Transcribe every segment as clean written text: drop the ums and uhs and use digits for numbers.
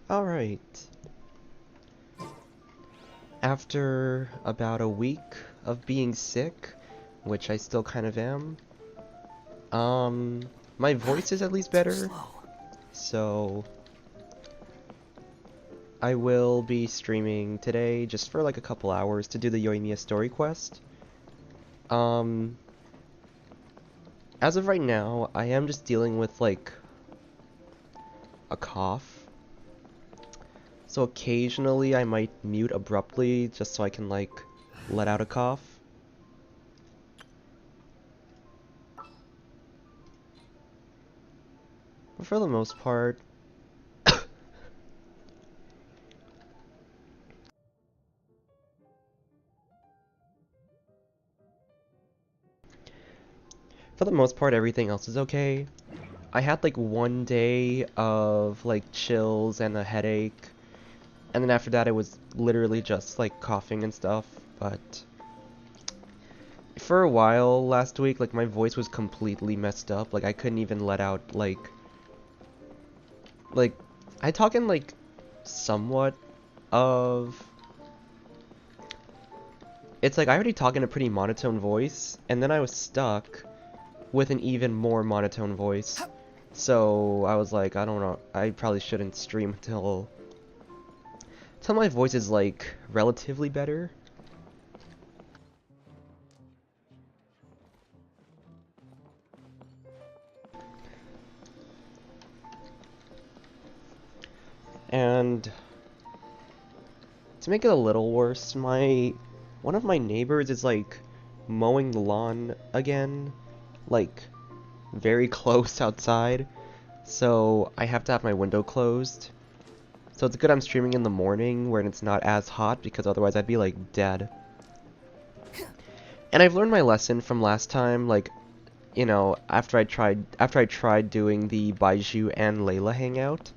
Alright. After about a week of being sick, which I still kind of am, my voice is at least better, so I will be streaming today just for like a couple hours to do the Yoimiya story quest. As of right now, I am just dealing with like a cough. So occasionally I might mute abruptly just so I can like let out a cough. But for the most part, everything else is okay. I had like one day of like chills and a headache, and then after that it was literally just like coughing and stuff, but for a while last week, like my voice was completely messed up. Like I couldn't even let out like I talk in like somewhat of it's like I already talk in a pretty monotone voice, and then I was stuck with an even more monotone voice. So I was like, I don't know, I probably shouldn't stream until my voice is like relatively better. And to make it a little worse, one of my neighbors is like mowing the lawn again, like very close outside. So I have to have my window closed. So it's good I'm streaming in the morning when it's not as hot, because otherwise I'd be like dead. And I've learned my lesson from last time, like, you know, after I tried doing the Baiju and Layla hangout.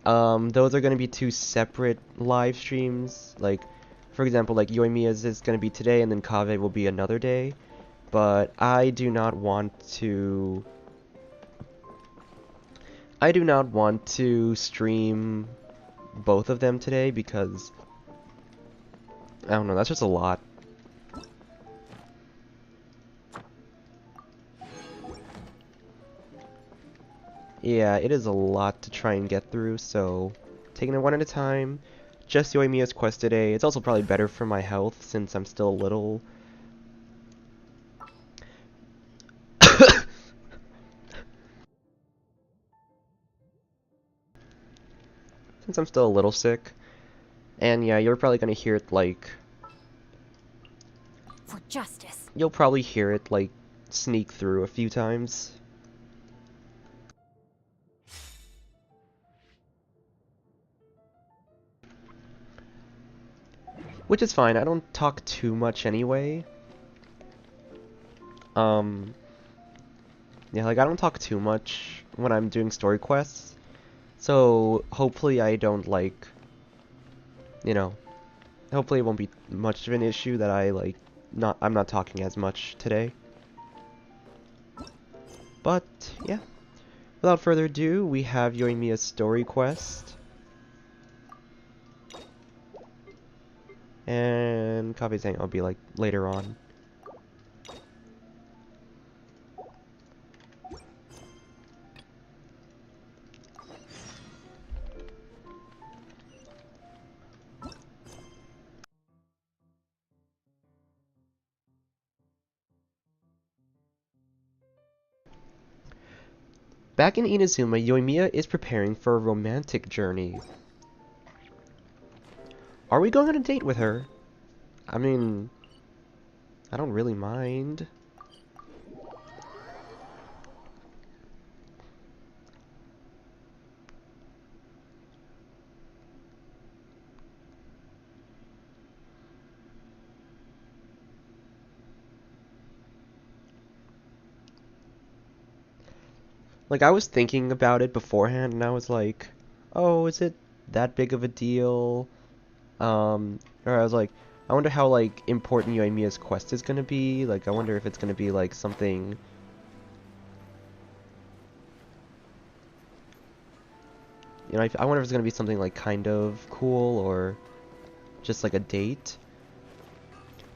Those are going to be two separate live streams. Like, for example, like Yoimiya's is going to be today, and then Kave will be another day. But I do not want to stream both of them today because I don't know, that's just a lot. Yeah, it is a lot to try and get through, so taking it one at a time. Just Yoimiya's quest today. It's also probably better for my health since I'm still a little sick. And yeah, you're probably gonna hear it like for justice. You'll probably hear it like sneak through a few times. Which is fine, I don't talk too much anyway. Yeah, like I don't talk too much when I'm doing story quests. So hopefully I don't like, you know, hopefully it won't be much of an issue that I'm not talking as much today. But yeah, without further ado, we have Yoimiya's story quest. And Coffee's Hang will be like later on. Back in Inazuma, Yoimiya is preparing for a romantic journey. Are we going on a date with her? I mean, I don't really mind. Like, I was thinking about it beforehand, and I was like, oh, is it that big of a deal? Or I was like, I wonder how, like, important Yoimiya's quest is gonna be. Like, I wonder if it's gonna be, like, something... You know, I wonder if it's gonna be something, like, kind of cool, or just, like, a date.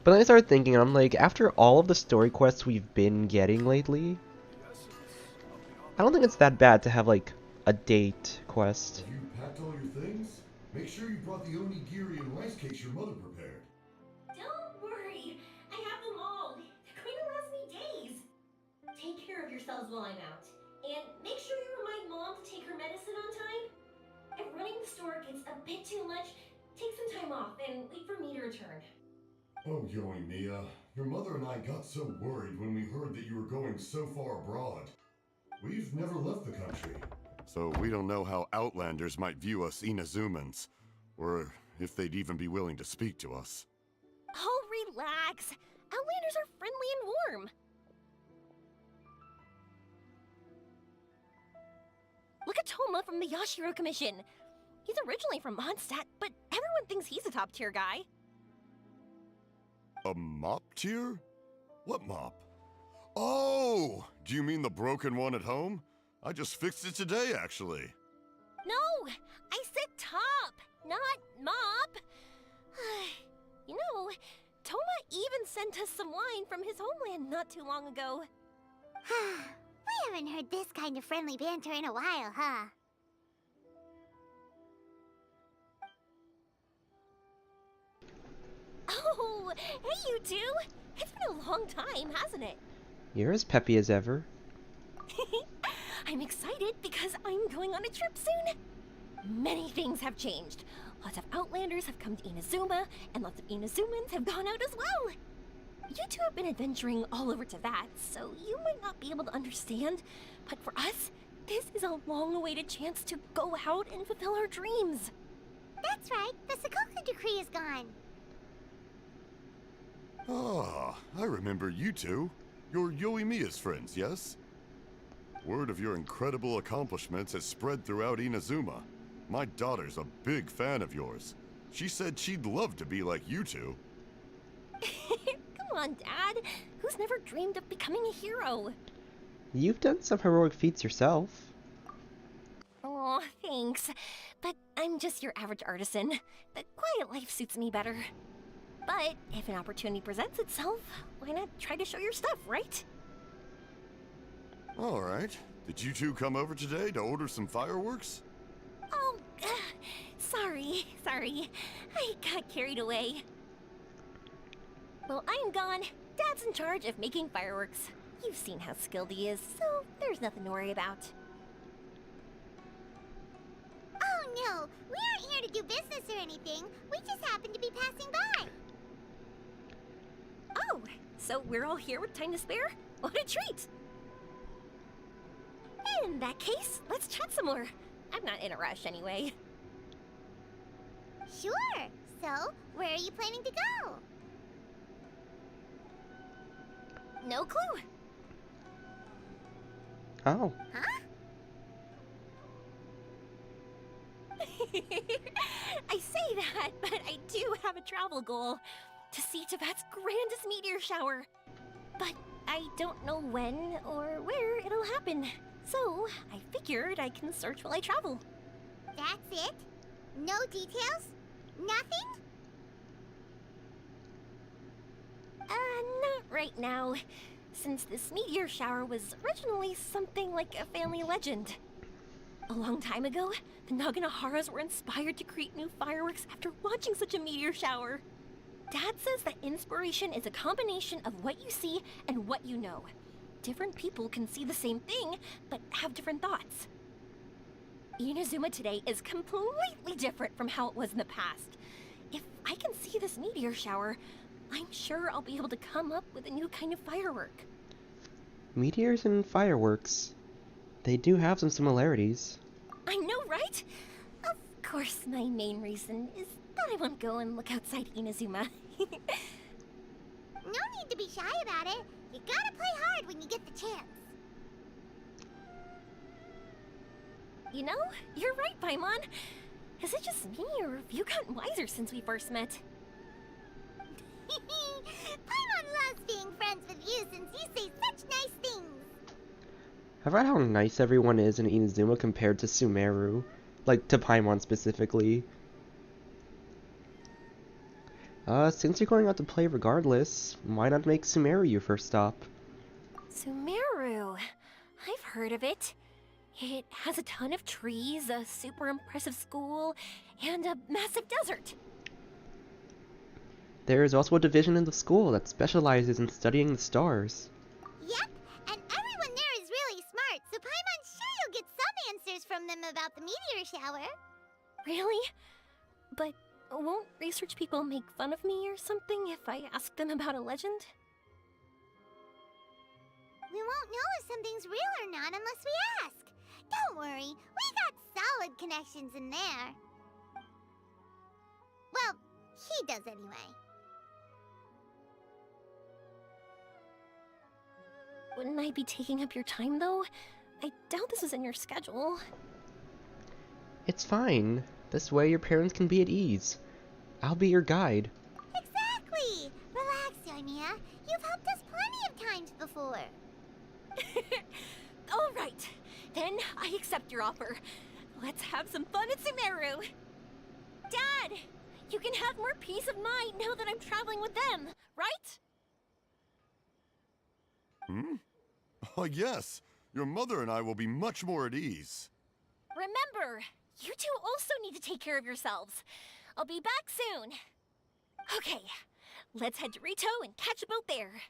But then I started thinking, and I'm like, after all of the story quests we've been getting lately, I don't think it's that bad to have, like, a date quest. Have you packed all your things? Make sure you brought the onigiri and rice cakes your mother prepared. Don't worry, I have them all. They're going to last me days. Take care of yourselves while I'm out. And make sure you remind Mom to take her medicine on time. If running the store gets a bit too much, take some time off and wait for me to return. Oh, Yoimiya, your mother and I got so worried when we heard that you were going so far abroad. We've never left the country, so we don't know how Outlanders might view us Inazumans, or if they'd even be willing to speak to us. Oh, relax. Outlanders are friendly and warm. Look at Toma from the Yashiro Commission. He's originally from Mondstadt, but everyone thinks he's a top-tier guy. A mop tier? What mop? Oh! Do you mean the broken one at home? I just fixed it today, actually. No! I said top, not mop. You know, Toma even sent us some wine from his homeland not too long ago. We haven't heard this kind of friendly banter in a while, huh? Oh, hey you two! It's been a long time, hasn't it? You're as peppy as ever. I'm excited because I'm going on a trip soon. Many things have changed. Lots of Outlanders have come to Inazuma, and lots of Inazumans have gone out as well. You two have been adventuring all over to that, so you might not be able to understand, but for us, this is a long-awaited chance to go out and fulfill our dreams. That's right, the Sakoku decree is gone. Ah, I remember you two. You're Yoimiya's friends, yes? Word of your incredible accomplishments has spread throughout Inazuma. My daughter's a big fan of yours. She said she'd love to be like you two. Come on, Dad. Who's never dreamed of becoming a hero? You've done some heroic feats yourself. Oh, thanks. But I'm just your average artisan. The quiet life suits me better. But if an opportunity presents itself, why not try to show your stuff, right? All right. Did you two come over today to order some fireworks? Oh, sorry. I got carried away. Well, I'm gone. Dad's in charge of making fireworks. You've seen how skilled he is, so there's nothing to worry about. Oh no, we aren't here to do business or anything. We just happen to be passing by. Oh, so we're all here with time to spare? What a treat! In that case, let's chat some more. I'm not in a rush anyway. Sure. So, where are you planning to go? No clue. Oh. Huh? I say that, but I do have a travel goal. To see Tibet's grandest meteor shower. But I don't know when or where it'll happen. So, I figured I can search while I travel. That's it? No details? Nothing? Not right now. Since this meteor shower was originally something like a family legend. A long time ago, the Naganaharas were inspired to create new fireworks after watching such a meteor shower. Dad says that inspiration is a combination of what you see and what you know. Different people can see the same thing, but have different thoughts. Inazuma today is completely different from how it was in the past. If I can see this meteor shower, I'm sure I'll be able to come up with a new kind of firework. Meteors and fireworks. They do have some similarities. I know, right? Of course, my main reason is that I want to go and look outside Inazuma. No need to be shy about it. You gotta play hard when you get the chance. You know, you're right, Paimon. Is it just me, or have you gotten wiser since we first met? Paimon loves being friends with you since you say such nice things. I've read how nice everyone is in Inazuma compared to Sumeru. Like, to Paimon specifically. Since you're going out to play regardless, why not make Sumeru your first stop? Sumeru. I've heard of it. It has a ton of trees, a super impressive school, and a massive desert. There is also a division in the school that specializes in studying the stars. Yep, and everyone there is really smart, so Paimon's sure you'll get some answers from them about the meteor shower. Really? But won't research people make fun of me or something if I ask them about a legend? We won't know if something's real or not unless we ask. Don't worry, we got solid connections in there. Well, he does anyway. Wouldn't I be taking up your time, though? I doubt this is in your schedule. It's fine. This way your parents can be at ease. I'll be your guide. Exactly! Relax, Yoimiya. You've helped us plenty of times before. All right, then I accept your offer. Let's have some fun at Sumeru. Dad, you can have more peace of mind now that I'm traveling with them, right? Hmm? Oh, yes. Your mother and I will be much more at ease. Remember, you two also need to take care of yourselves. I'll be back soon. Okay, let's head to Rito and catch a boat there.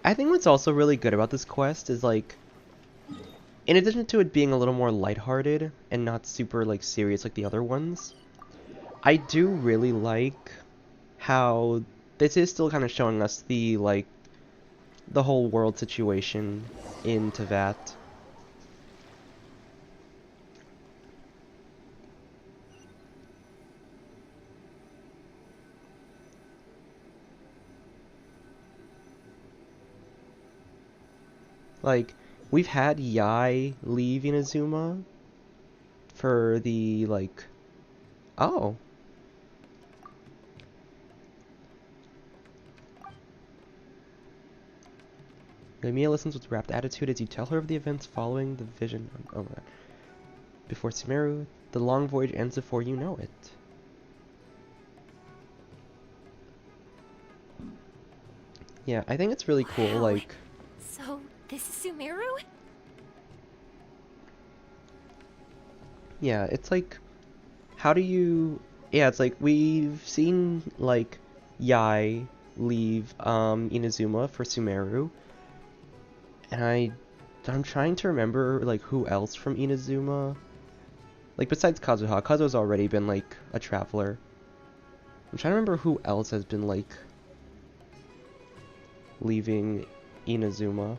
I think what's also really good about this quest is, like, in addition to it being a little more lighthearted and not super, like, serious like the other ones, I do really like how this is still kind of showing us the, like, the whole world situation in Teyvat. Like, we've had Yai leave Inazuma for the, like... Oh. Yoimiya listens with rapt attitude as you tell her of the events following the vision. Oh my god. Before Sumeru, the long voyage ends before you know it. Yeah, I think it's really cool, Wow. like... So, this is Sumeru? Yeah, it's like... How do you... Yeah, it's like, we've seen, like, Yai leave, Inazuma for Sumeru. And I'm trying to remember, like, who else from Inazuma. Like, besides Kazuha. Kazuha's already been, like, a traveler. I'm trying to remember who else has been, like, leaving Inazuma.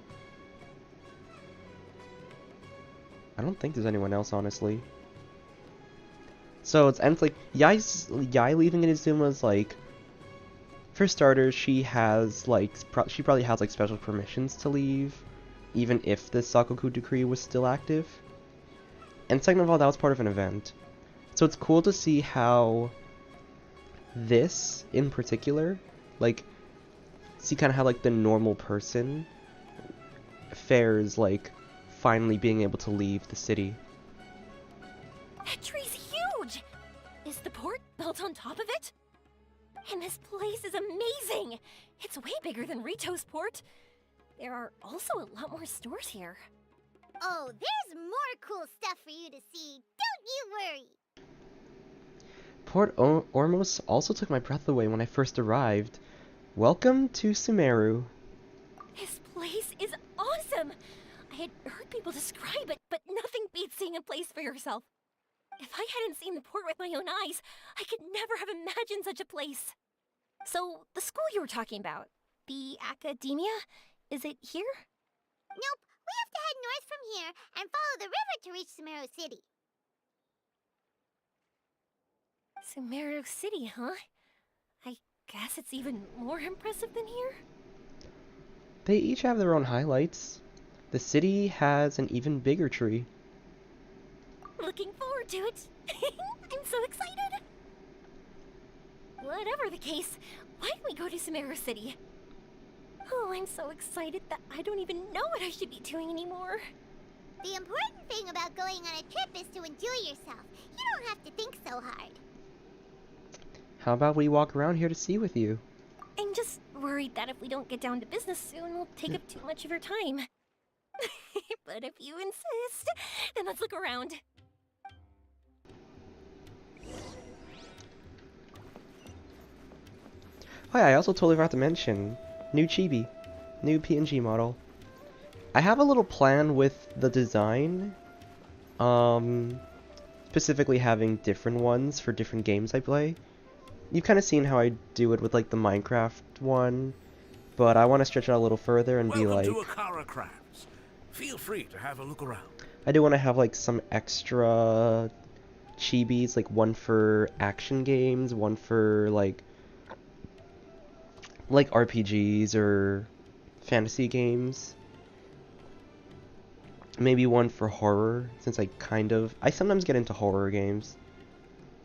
I don't think there's anyone else, honestly. So it's like Yai leaving Inazuma's, like, for starters, she has, like, she probably has, like, special permissions to leave, even if the Sakoku decree was still active. And second of all, that was part of an event. So it's cool to see how this, in particular, like, see kind of how, like, the normal person fairs, like, finally being able to leave the city. That tree's huge! Is the port built on top of it? And this place is amazing! It's way bigger than Rito's port. There are also a lot more stores here. Oh, there's more cool stuff for you to see. Don't you worry. Port Ormos also took my breath away when I first arrived. Welcome to Sumeru. This place is awesome! I had heard people describe it, but nothing beats seeing a place for yourself. If I hadn't seen the port with my own eyes, I could never have imagined such a place. So, the school you were talking about, the academia, is it here? Nope, we have to head north from here and follow the river to reach Sumeru City. Sumeru City, huh? I guess it's even more impressive than here? They each have their own highlights. The city has an even bigger tree. Looking forward to it. I'm so excited. Whatever the case, why don't we go to Sumeru City? Oh, I'm so excited that I don't even know what I should be doing anymore. The important thing about going on a trip is to enjoy yourself. You don't have to think so hard. How about we walk around here to see with you? I'm just worried that if we don't get down to business soon, we'll take up too much of your time. But if you insist, then let's look around. Oh yeah, I also totally forgot to mention, new chibi, new PNG model. I have a little plan with the design, specifically having different ones for different games I play. You've kind of seen how I do it with like the Minecraft one, but I want to stretch it out a little further and be like... Welcome to Akara Crafts. Feel free to have a look around. I do want to have like some extra chibis, like one for action games, one for like RPGs or fantasy games. Maybe one for horror, since I sometimes get into horror games.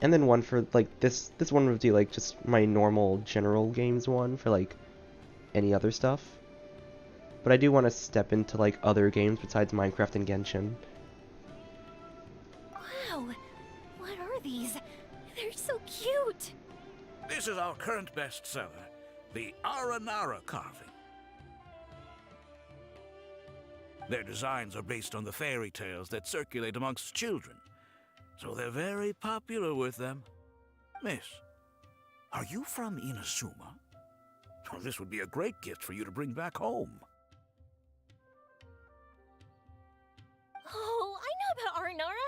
And then one for like this one would be like just my normal general games one for like any other stuff. But I do want to step into like other games besides Minecraft and Genshin. Wow, what are these? They're so cute. This is our current bestseller, the Aranara carving. Their designs are based on the fairy tales that circulate amongst children, so they're very popular with them. Miss, are you from Inazuma? Well, this would be a great gift for you to bring back home. Oh, I know about Aranara.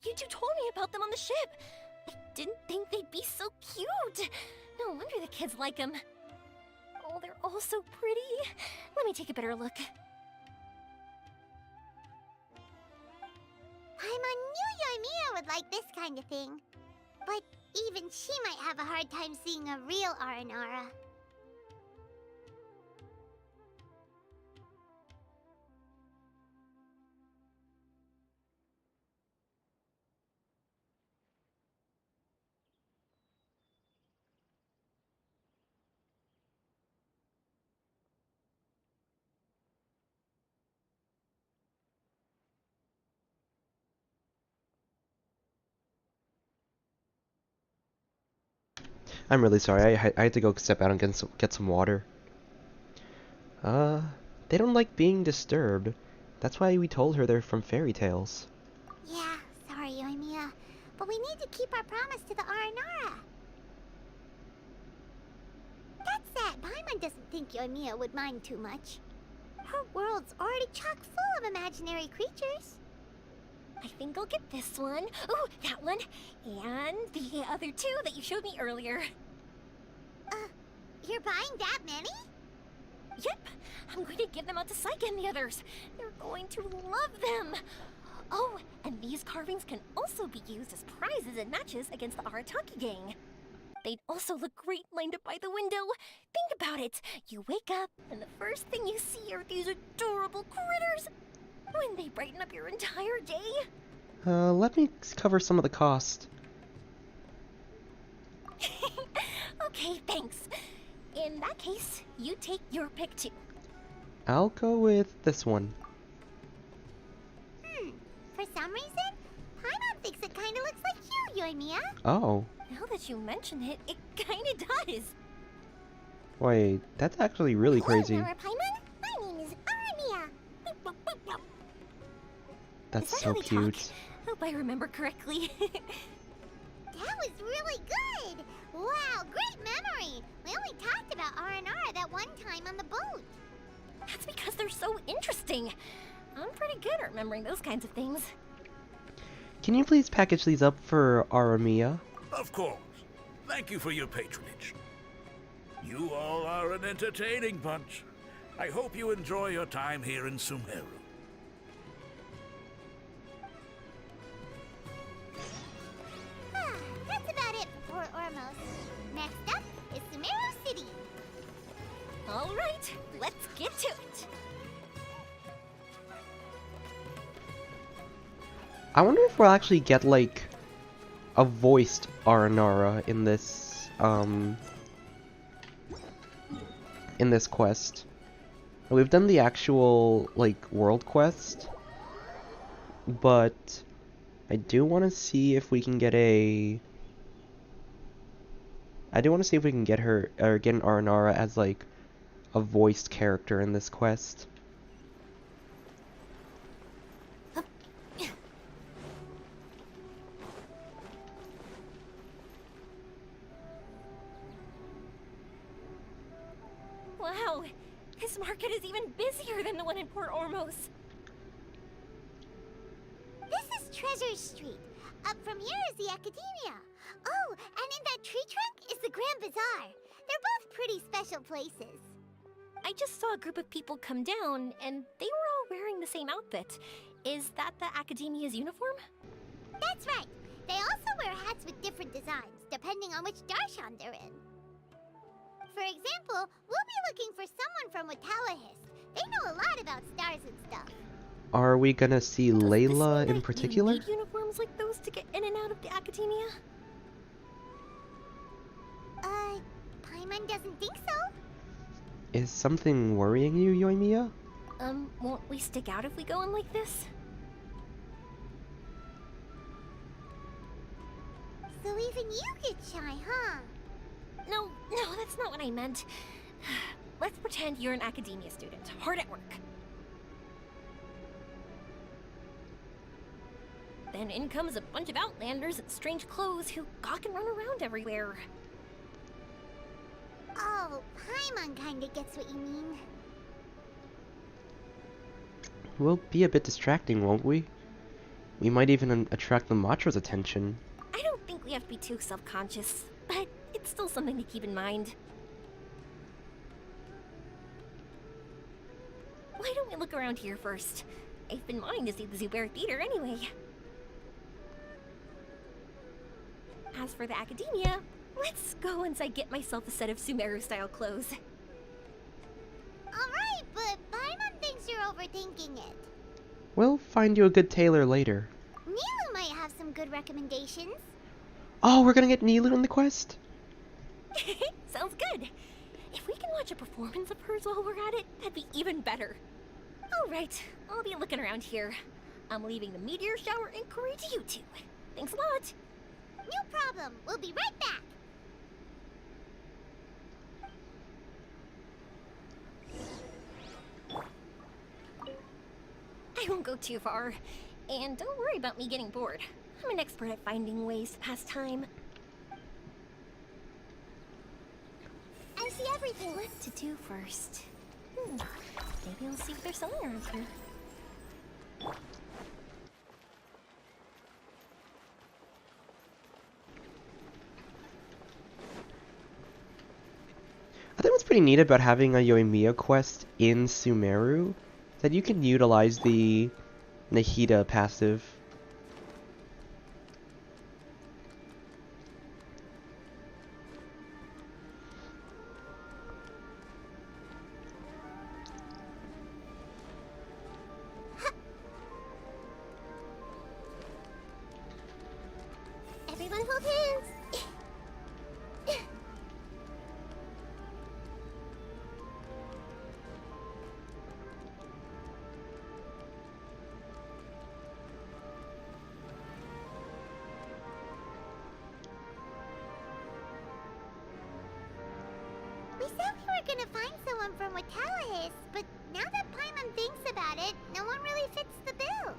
You two told me about them on the ship. I didn't think they'd be so cute. No wonder the kids like them. Oh, they're all so pretty. Let me take a better look. Paimon knew Yoimiya would like this kind of thing. But even she might have a hard time seeing a real Aranara. I'm really sorry, I had to go step out and get some water. They don't like being disturbed. That's why we told her they're from fairy tales. Yeah, sorry, Yoimiya. But we need to keep our promise to the Aranara. That said, Paimon doesn't think Yoimiya would mind too much. Her world's already chock full of imaginary creatures. I think I'll get this one. Oh, that one. And the other two that you showed me earlier. You're buying that many? Yep. I'm going to give them out to Saika and the others. They're going to love them. Oh, and these carvings can also be used as prizes in matches against the Arataki gang. They'd also look great lined up by the window. Think about it. You wake up, and the first thing you see are these adorable critters. Wouldn't they brighten up your entire day? Let me cover some of the cost. Okay, thanks. In that case, you take your pick too. I'll go with this one. some reason, Paimon thinks it kinda looks like you, Yoimiya. Oh. Now that you mention it, it kinda does. Wait, that's actually really crazy. Hello, Paimon. My name is Yoimiya. That's Is that so how they cute. talk? Hope I remember correctly. That was really good. Wow, great memory. We only talked about R&R that one time on the boat. That's because they're so interesting. I'm pretty good at remembering those kinds of things. Can you please package these up for Yoimiya? Of course. Thank you for your patronage. You all are an entertaining bunch. I hope you enjoy your time here in Sumeru. That's about it for Port Ormos. Next up is Sumeru City. All right, let's get to it. I wonder if we'll actually get like a voiced Aranara in this quest. We've done the actual like world quest, but I do want to see if we can get a I do want to see if we can get her or get an Aranara as like a voiced character in this quest. Wow, this market is even busier than the one in Port Ormos. This is Treasure Street. Up from here is the Academia. Oh, and in that tree trunk is the Grand Bazaar. They're both pretty special places. I just saw a group of people come down, and they were all wearing the same outfit. Is that the Academia's uniform? That's right. They also wear hats with different designs, depending on which darshan they're in. For example, we'll be looking for someone from Watawahis. They know a lot about stars and stuff. Are we gonna see Does this Layla mean in that particular? You need uniforms like those to get in and out of the Academia? Paimon doesn't think so. Is something worrying you, Yoimiya? Won't we stick out if we go in like this? So even you get shy, huh? No, that's not what I meant. Let's pretend you're an academia student, hard at work. Then in comes a bunch of outlanders in strange clothes who gawk and run around everywhere. Oh, Paimon kinda gets what you mean. We'll be a bit distracting, won't we? We might even attract the Matra's attention. I don't think we have to be too self-conscious, but it's still something to keep in mind. Why don't we look around here first? I've been wanting to see the Zubair Theater anyway. As for the Academia, let's go once I get myself a set of Sumeru-style clothes. Alright, but Paimon thinks you're overthinking it. We'll find you a good tailor later. Nilu might have some good recommendations. Oh, we're gonna get Nilu in the quest? Sounds good. If we can watch a performance of hers while we're at it, that'd be even better. Alright, I'll be looking around here. I'm leaving the meteor shower inquiry to you two. Thanks a lot. No problem. We'll be right back. I won't go too far. And don't worry about me getting bored. I'm an expert at finding ways to pass time. I see everything. What to do first? Maybe I'll see what they're selling around here. I think what's pretty neat about having a Yoimiya quest in Sumeru is that you can utilize the Nahida passive. Everyone hold hands. said we were gonna find someone from Watallahis, but now that Paimon thinks about it, no one really fits the bill.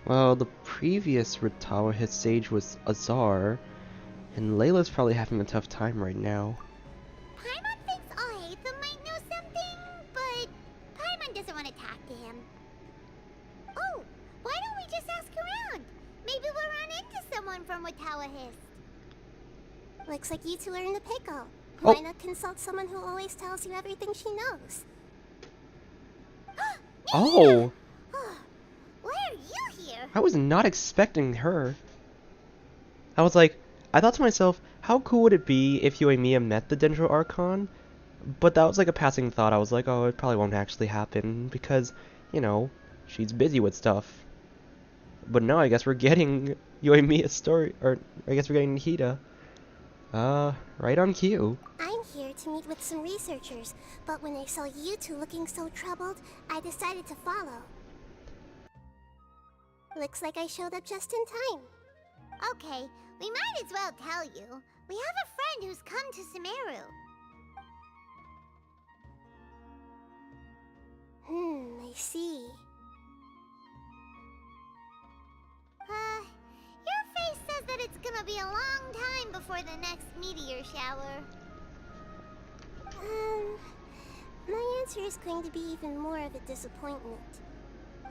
Well, the previous Ratawahit sage was Azar, and Layla's probably having a tough time right now. Paimon thinks Alhaitham might know something, but Paimon doesn't want to talk to him. Oh, why don't we just ask around? Maybe we'll run into someone from Watallahis. Looks like you two are in a pickle. Oh. Why not consult someone who always tells you everything she knows? Oh! Why are you here? I was not expecting her. I was like, I thought to myself, how cool would it be if Yoimiya met the Dendro Archon? But that was like a passing thought. I was like, oh, it probably won't actually happen because, you know, she's busy with stuff. But no, I guess we're getting Yoimiya's story, or I guess we're getting Nihida. Right on cue. I'm here to meet with some researchers, but when I saw you two looking so troubled, I decided to follow. Looks like I showed up just in time. Okay, we might as well tell you. We have a friend who's come to Sumeru. I see. Your face says that it's gonna be a long time before the next meteor shower. My answer is going to be even more of a disappointment.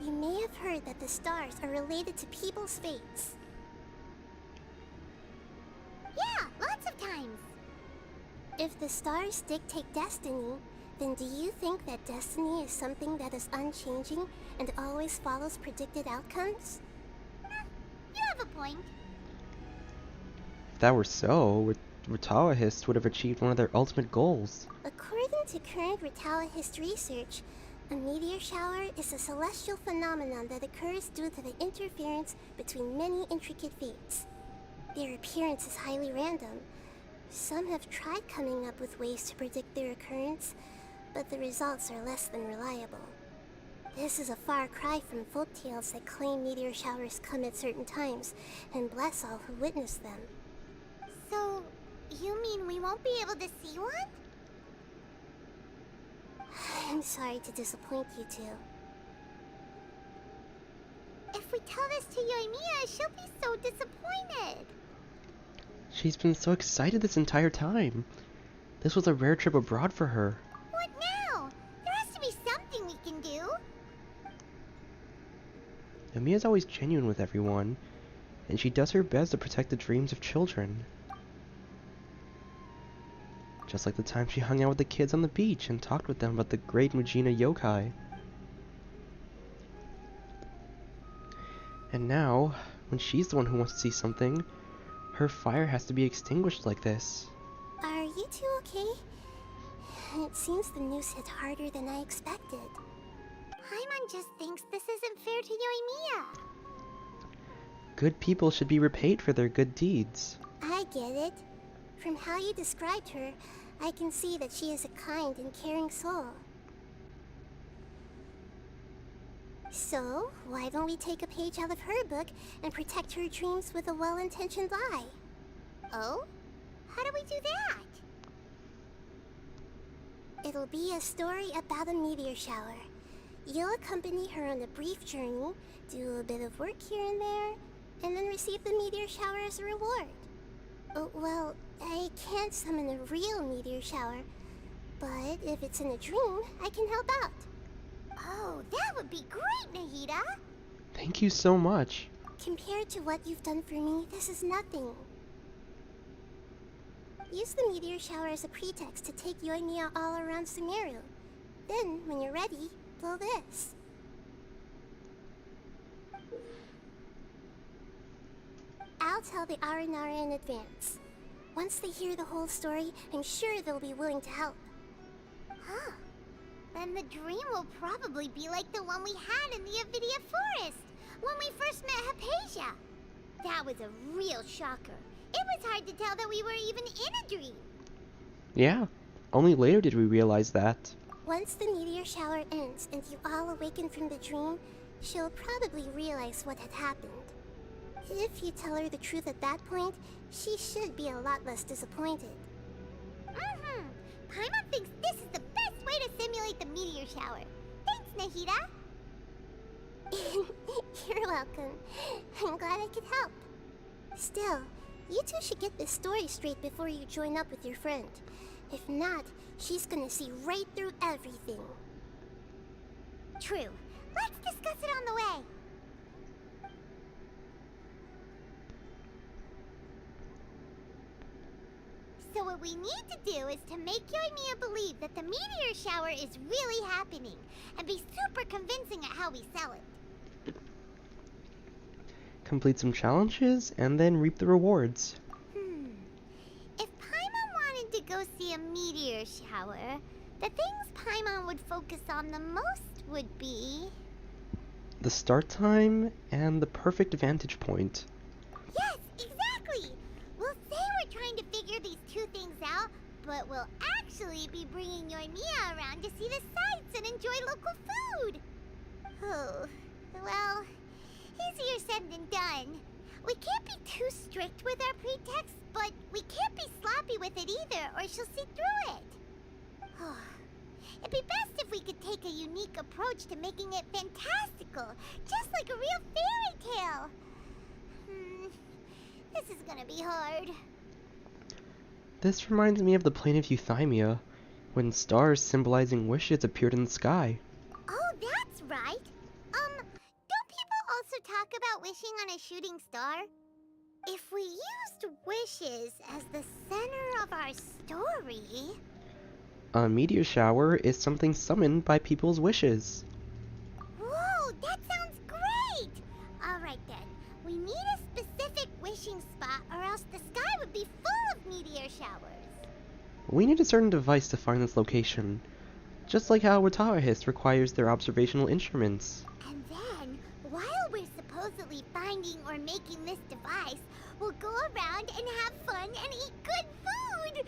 You may have heard that the stars are related to people's fates. Yeah, lots of times. If the stars dictate destiny, then do you think that destiny is something that is unchanging and always follows predicted outcomes? You have a point. If that were so, Ratawahist would have achieved one of their ultimate goals. According to current Ratallahist research, a meteor shower is a celestial phenomenon that occurs due to the interference between many intricate fates. Their appearance is highly random. Some have tried coming up with ways to predict their occurrence, but the results are less than reliable. This is a far cry from folktales that claim meteor showers come at certain times and bless all who witness them. So, you mean we won't be able to see one? I'm sorry to disappoint you two. If we tell this to Yoimiya, she'll be so disappointed. She's been so excited this entire time. This was a rare trip abroad for her. What now? There has to be something we can do. Yoimiya's always genuine with everyone, and she does her best to protect the dreams of children. Just like the time she hung out with the kids on the beach and talked with them about the great Mujina yokai. And now, when she's the one who wants to see something, her fire has to be extinguished like this. Are you two okay? It seems the news hit harder than I expected. Paimon just thinks this isn't fair to Yoimiya. Good people should be repaid for their good deeds. I get it. From how you described her, I can see that she is a kind and caring soul. So, why don't we take a page out of her book and protect her dreams with a well-intentioned eye? Oh? How do we do that? It'll be a story about a meteor shower. You'll accompany her on a brief journey, do a bit of work here and there, and then receive the meteor shower as a reward. Oh, well, I can't summon a real meteor shower, but if it's in a dream, I can help out. Oh, that would be great, Nahida! Thank you so much. Compared to what you've done for me, this is nothing. Use the meteor shower as a pretext to take Yoimiya all around Sumeru. Then, when you're ready, blow this. I'll tell the Aranara in advance. Once they hear the whole story, I'm sure they'll be willing to help. Huh. Then the dream will probably be like the one we had in the Avidia Forest, when we first met Hypatia. That was a real shocker. It was hard to tell that we were even in a dream. Yeah, only later did we realize that. Once the meteor shower ends and you all awaken from the dream, she'll probably realize what had happened. If you tell her the truth at that point, she should be a lot less disappointed. Paimon thinks this is the best way to simulate the meteor shower. Thanks, Nahida. You're welcome. I'm glad I could help. Still, you two should get this story straight before you join up with your friend. If not, she's gonna see right through everything. True. Let's discuss it on the way. So what we need to do is to make Yoimiya believe that the meteor shower is really happening, and be super convincing at how we sell it. Complete some challenges, and then reap the rewards. If Paimon wanted to go see a meteor shower, the things Paimon would focus on the most would be... The start time and the perfect vantage point. Yes, exactly! We'll say we're trying to figure these two things out, but we'll actually be bringing Yoimiya around to see the sights and enjoy local food! Oh, well, easier said than done. We can't be too strict with our pretexts, but we can't be sloppy with it either, or she'll see through it. It'd be best if we could take a unique approach to making it fantastical, just like a real fairy tale. This is gonna be hard. This reminds me of the plane of Euthymia, when stars symbolizing wishes appeared in the sky. Oh, that's right. Don't people also talk about wishing on a shooting star? If we used wishes as the center of our story... A meteor shower is something summoned by people's wishes. Whoa, that sounds great! Alright then, we need a specific wishing spot or else the sky would be full of meteor showers. We need a certain device to find this location, just like how Watahist requires their observational instruments. And then, while we're supposedly finding or making this device, we'll go around and have fun and eat good food!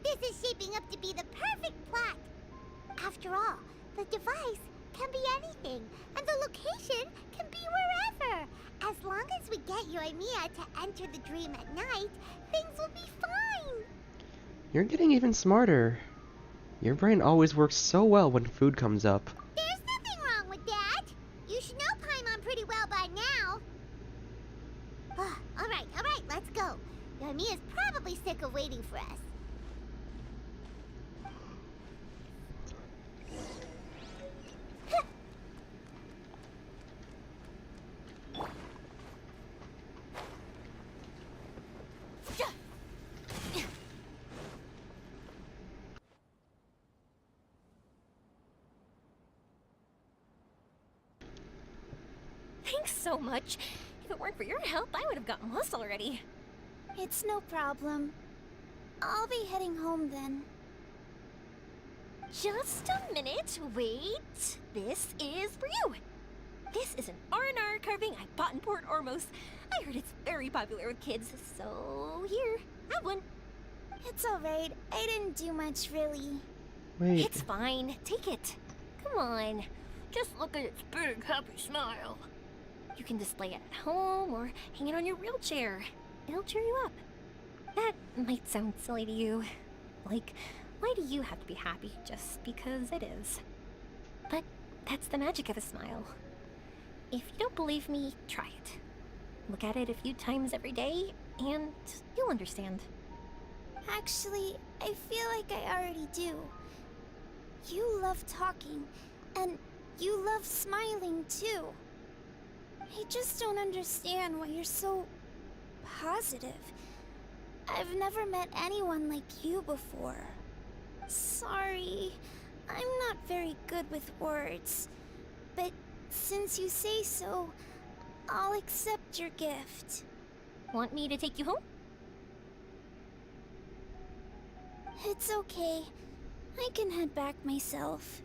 This is shaping up to be the perfect plot. After all, the device can be anything, and the location can be wherever. As long as we get Yoimiya to enter the dream at night, things will be fine. You're getting even smarter. Your brain always works so well when food comes up. There's nothing wrong with that. You should know Paimon pretty well by now. Alright, let's go. Yoimiya's probably sick of waiting for us. Thanks so much. If it weren't for your help, I would have gotten lost already. It's no problem. I'll be heading home then. Just a minute, wait. This is for you. This is an R&R carving I bought in Port Ormos. I heard it's very popular with kids, so here, have one. It's alright. I didn't do much, really. Wait, It's fine, take it. Come on, just look at its big, happy smile. You can display it at home or hang it on your wheelchair. It'll cheer you up. That might sound silly to you. Like, why do you have to be happy just because it is? But that's the magic of a smile. If you don't believe me, try it. Look at it a few times every day, and you'll understand. Actually, I feel like I already do. You love talking, and you love smiling too. I just don't understand why you're so positive. I've never met anyone like you before. Sorry, I'm not very good with words. But since you say so, I'll accept your gift. Want me to take you home? It's okay. I can head back myself.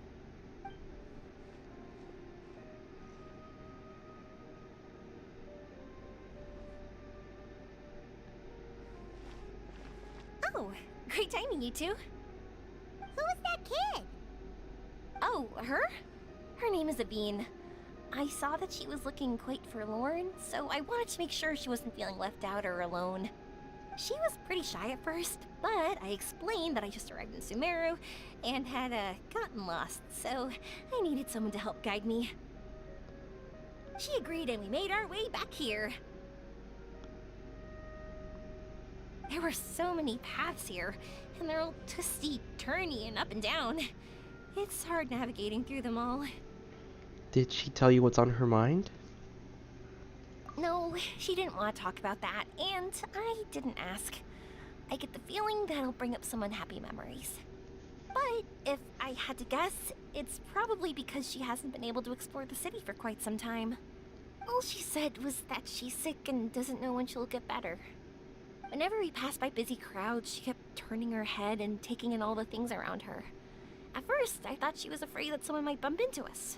Oh, great timing, you two. Who was that kid? Oh, her? Her name is Abine. I saw that she was looking quite forlorn, so I wanted to make sure she wasn't feeling left out or alone. She was pretty shy at first, but I explained that I just arrived in Sumeru and had gotten lost, so I needed someone to help guide me. She agreed and we made our way back here. There were so many paths here, and they're all twisty, turny, and up and down. It's hard navigating through them all. Did she tell you what's on her mind? No, she didn't want to talk about that, and I didn't ask. I get the feeling that'll bring up some unhappy memories. But if I had to guess, it's probably because she hasn't been able to explore the city for quite some time. All she said was that she's sick and doesn't know when she'll get better. Whenever we passed by busy crowds, she kept turning her head and taking in all the things around her. At first, I thought she was afraid that someone might bump into us.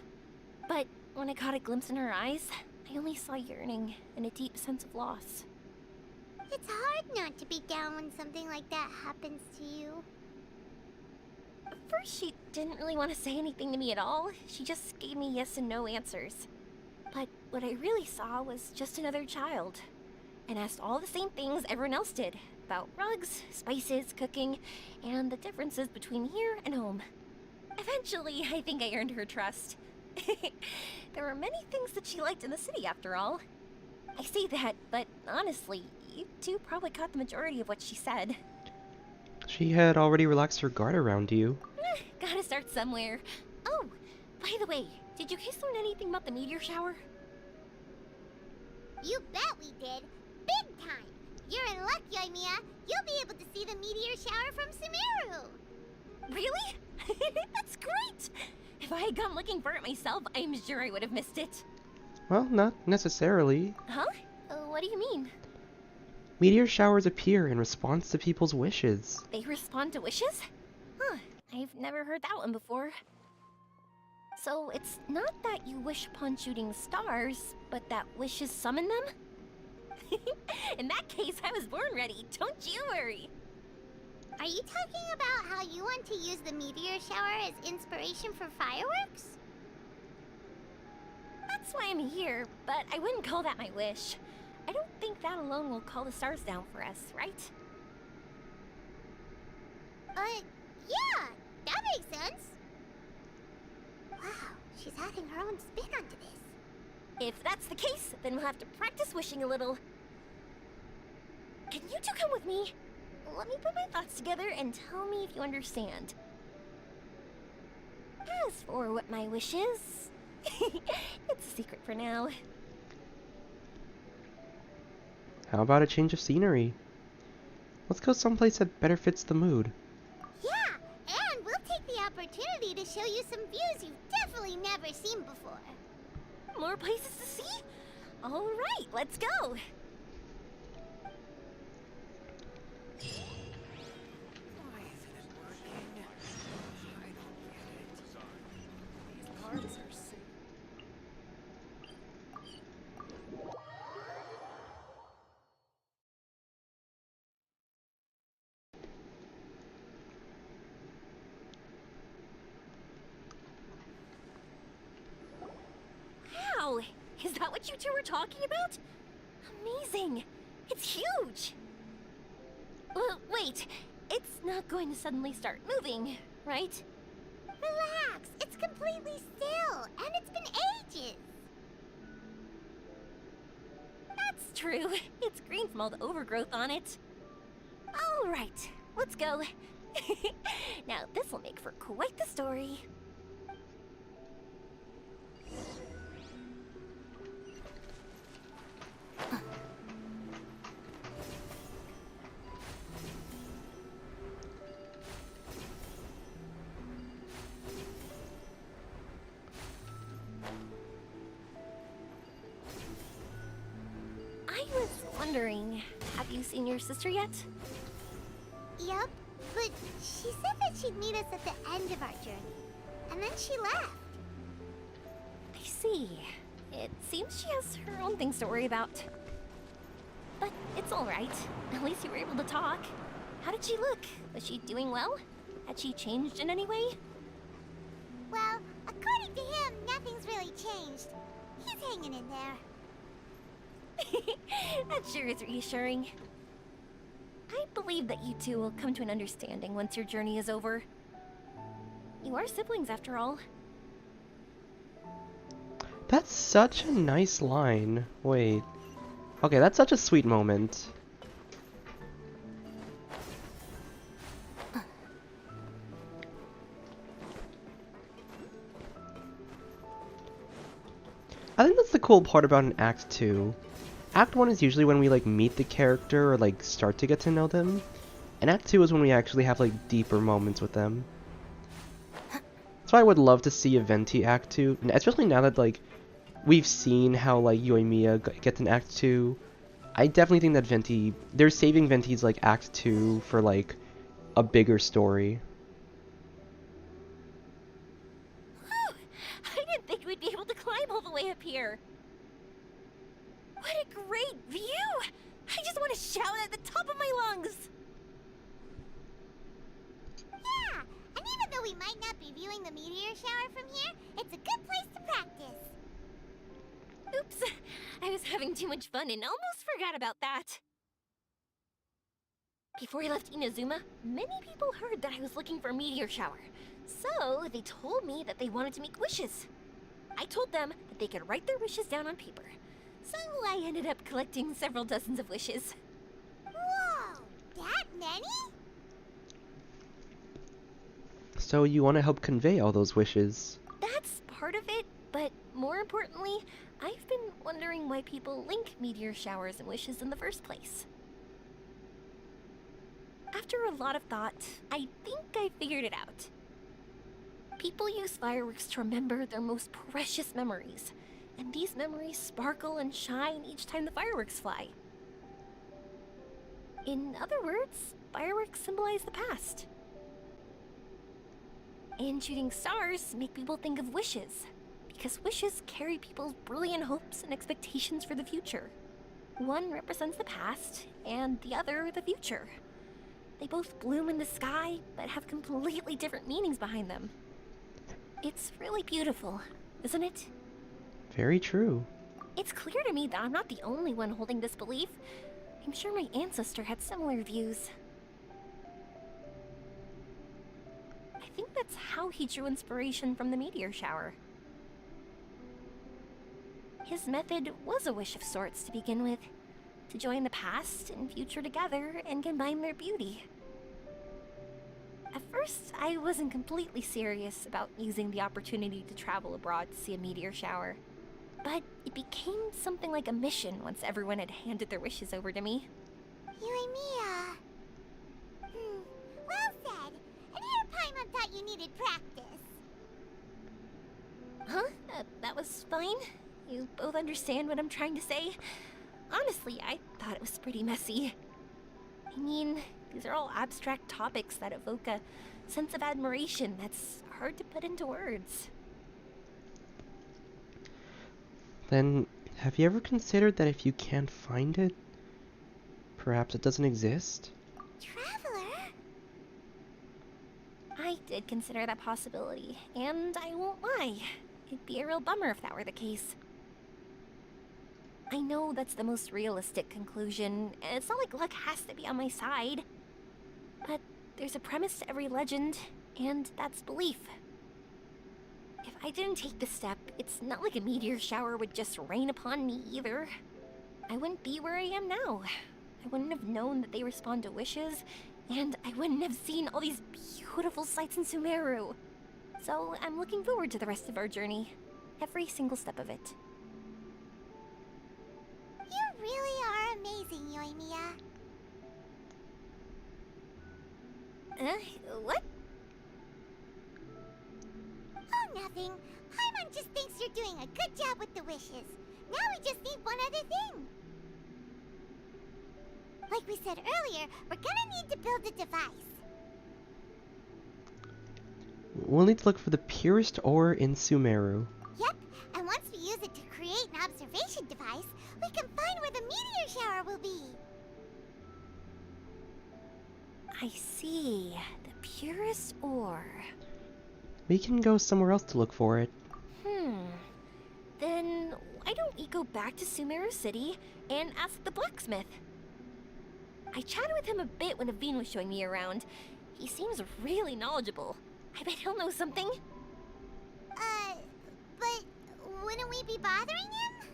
But when I caught a glimpse in her eyes, I only saw yearning and a deep sense of loss. It's hard not to be down when something like that happens to you. At first, she didn't really want to say anything to me at all. She just gave me yes and no answers. But what I really saw was just another child, and asked all the same things everyone else did, about rugs, spices, cooking, and the differences between here and home. Eventually, I think I earned her trust. There were many things that she liked in the city, after all. I say that, but honestly, you two probably caught the majority of what she said. She had already relaxed her guard around you. Gotta start somewhere. Oh, by the way, did you guys learn anything about the meteor shower? You bet we did. Big time. You're in luck, Yoimiya. You'll be able to see the meteor shower from Sumeru. Really? That's great! If I had gone looking for it myself, I'm sure I would have missed it. Well, not necessarily. Huh? What do you mean? Meteor showers appear in response to people's wishes. They respond to wishes? Huh, I've never heard that one before. So it's not that you wish upon shooting stars, but that wishes summon them? In that case, I was born ready, don't you worry. Are you talking about how you want to use the meteor shower as inspiration for fireworks? That's why I'm here, but I wouldn't call that my wish. I don't think that alone will call the stars down for us, right? Yeah, that makes sense. Wow, she's adding her own spin onto this. If that's the case, then we'll have to practice wishing a little. Can you two come with me? Let me put my thoughts together and tell me if you understand. As for what my wish is, it's a secret for now. How about a change of scenery? Let's go someplace that better fits the mood. Yeah, and we'll take the opportunity to show you some views you've definitely never seen before. More places to see? All right, let's go. Why isn't it working? I don't get it. These parts are sick. Wow, is that what you two were talking about? Amazing! It's huge! Wait, it's not going to suddenly start moving, right? Relax, it's completely still, and it's been ages. That's true. It's green from all the overgrowth on it. All right, let's go. Now, this will make for quite the story. I was wondering, have you seen your sister yet? Yep, but she said that she'd meet us at the end of our journey, and then she left. I see. It seems she has her own things to worry about. But it's all right. At least you were able to talk. How did she look? Was she doing well? Had she changed in any way? Well, according to him, nothing's really changed. is hanging in there. That sure is reassuring. I believe that you two will come to an understanding once your journey is over. You are siblings, after all. That's such a nice line. Wait. Okay, that's such a sweet moment. I think that's the cool part about an Act 2. Act 1 is usually when we like meet the character or like start to get to know them. And Act 2 is when we actually have like deeper moments with them. That's why I would love to see a Venti Act 2, and especially now that like we've seen how like Yoimiya gets an Act 2. I definitely think that they're saving Venti's like Act 2 for like a bigger story. Whew! I didn't think we'd be able to climb all the way up here. What a great view! I just want to shout at the top of my lungs! Yeah, and even though we might not be viewing the meteor shower from here, it's a good place to practice. Oops, I was having too much fun and almost forgot about that. Before I left Inazuma, many people heard that I was looking for a meteor shower. So they told me that they wanted to make wishes. I told them that they could write their wishes down on paper. So I ended up collecting several dozens of wishes. Whoa, that many? So you want to help convey all those wishes. That's part of it, but more importantly, I've been wondering why people link meteor showers and wishes in the first place. After a lot of thought, I think I figured it out. People use fireworks to remember their most precious memories, and these memories sparkle and shine each time the fireworks fly. In other words, fireworks symbolize the past. And shooting stars make people think of wishes, because wishes carry people's brilliant hopes and expectations for the future. One represents the past, and the other the future. They both bloom in the sky, but have completely different meanings behind them. It's really beautiful, isn't it? Very true. It's clear to me that I'm not the only one holding this belief. I'm sure my ancestor had similar views. I think that's how he drew inspiration from the meteor shower. His method was a wish of sorts to begin with, to join the past and future together and combine their beauty. At first, I wasn't completely serious about using the opportunity to travel abroad to see a meteor shower, but it became something like a mission once everyone had handed their wishes over to me. Yoimiya. Well said. And here Paimon thought you needed practice. Huh? That was fine? You both understand what I'm trying to say? Honestly, I thought it was pretty messy. I mean, these are all abstract topics that evoke a sense of admiration that's hard to put into words. Then, have you ever considered that if you can't find it, perhaps it doesn't exist? Traveler? I did consider that possibility, and I won't lie. It'd be a real bummer if that were the case. I know that's the most realistic conclusion, and it's not like luck has to be on my side. But there's a premise to every legend, and that's belief. If I didn't take this step, it's not like a meteor shower would just rain upon me either. I wouldn't be where I am now. I wouldn't have known that they respond to wishes, and I wouldn't have seen all these beautiful sights in Sumeru. So I'm looking forward to the rest of our journey. Every single step of it. You really are amazing, Yoimiya. What? Oh, nothing. Paimon just thinks you're doing a good job with the wishes. Now we just need one other thing. Like we said earlier, we're gonna need to build a device. We'll need to look for the purest ore in Sumeru. Yep, and once we use it to create an observation device, we can find where the meteor shower will be. I see. The purest ore. We can go somewhere else to look for it. Then why go back to Sumeru City and ask the blacksmith. I chatted with him a bit when Aveen was showing me around. He seems really knowledgeable. I bet he'll know something. But wouldn't we be bothering him?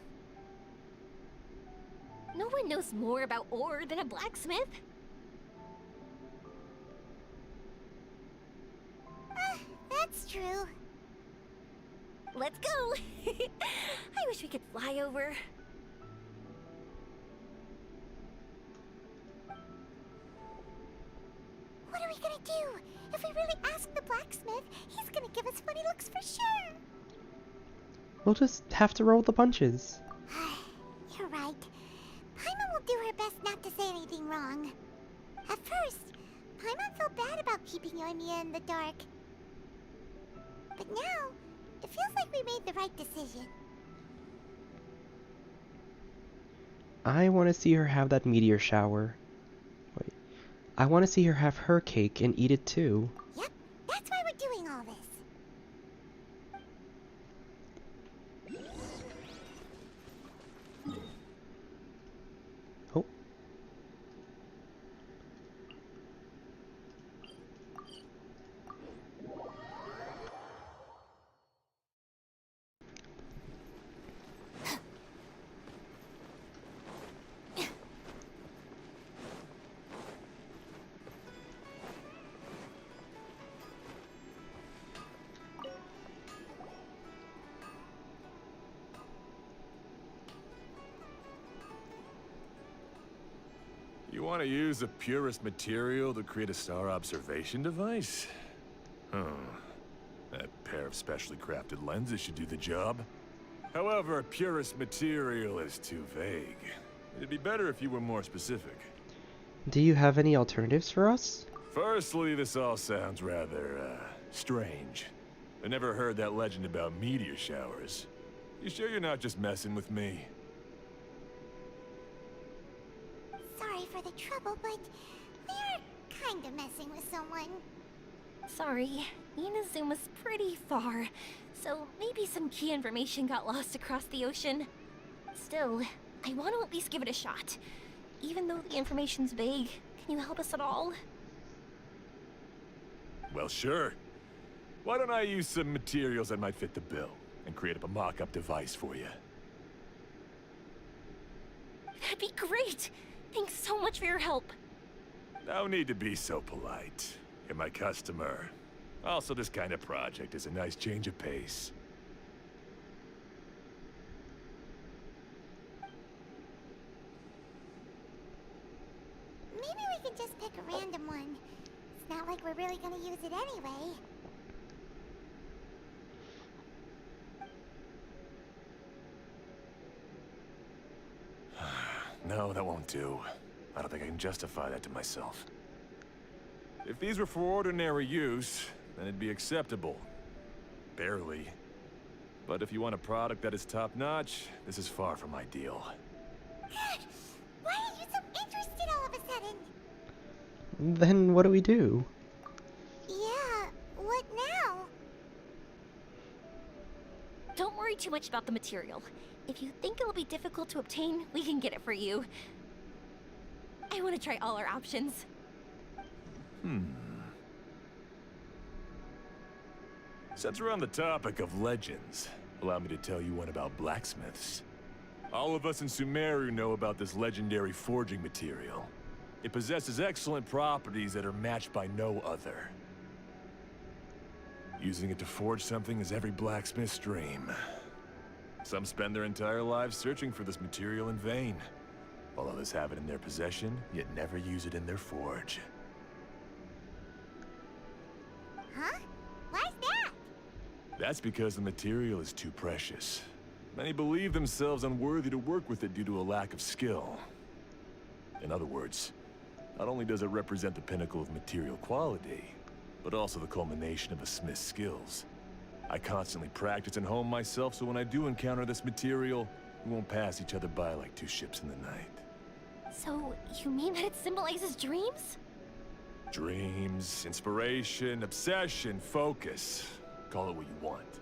No one knows more about ore than a blacksmith. That's true. Let's go! I wish we could fly over. What are we gonna do? If we really ask the blacksmith, he's gonna give us funny looks for sure. We'll just have to roll the punches. You're right. Paimon will do her best not to say anything wrong. At first, Paimon felt bad about keeping Yoimiya in the dark. But now, it feels like we made the right decision. I want to see her have that meteor shower. Wait. I want to see her have her cake and eat it too. Yep, that's why we're doing all this. Oh. You want to use the purest material to create a star observation device? Huh. That pair of specially crafted lenses should do the job. However, purest material is too vague. It'd be better if you were more specific. Do you have any alternatives for us? Firstly, this all sounds rather, strange. I never heard that legend about meteor showers. You sure you're not just messing with me? Sorry for the trouble, but we are kinda messing with someone. Sorry, Inazuma's pretty far, so maybe some key information got lost across the ocean. Still, I want to at least give it a shot. Even though the information's vague, can you help us at all? Well, sure. Why don't I use some materials that might fit the bill and create up a mock-up device for you? That'd be great! Thanks so much for your help. No need to be so polite. You're my customer. Also, this kind of project is a nice change of pace. Maybe we can just pick a random one. It's not like we're really gonna use it anyway. No, that won't do. I don't think I can justify that to myself. If these were for ordinary use, then it'd be acceptable. Barely. But if you want a product that is top-notch, this is far from ideal. Why are you so interested all of a sudden? Then what do we do? Yeah, what now? Don't worry too much about the material. If you think it'll be difficult to obtain, we can get it for you. I want to try all our options. Since we're on the topic of legends, allow me to tell you one about blacksmiths. All of us in Sumeru know about this legendary forging material. It possesses excellent properties that are matched by no other. Using it to forge something is every blacksmith's dream. Some spend their entire lives searching for this material in vain, while others have it in their possession, yet never use it in their forge. Huh? Why's that? That's because the material is too precious. Many believe themselves unworthy to work with it due to a lack of skill. In other words, not only does it represent the pinnacle of material quality, but also the culmination of a smith's skills. I constantly practice and hone myself, so when I do encounter this material, we won't pass each other by like two ships in the night. So, you mean that it symbolizes dreams? Dreams, inspiration, obsession, focus. Call it what you want.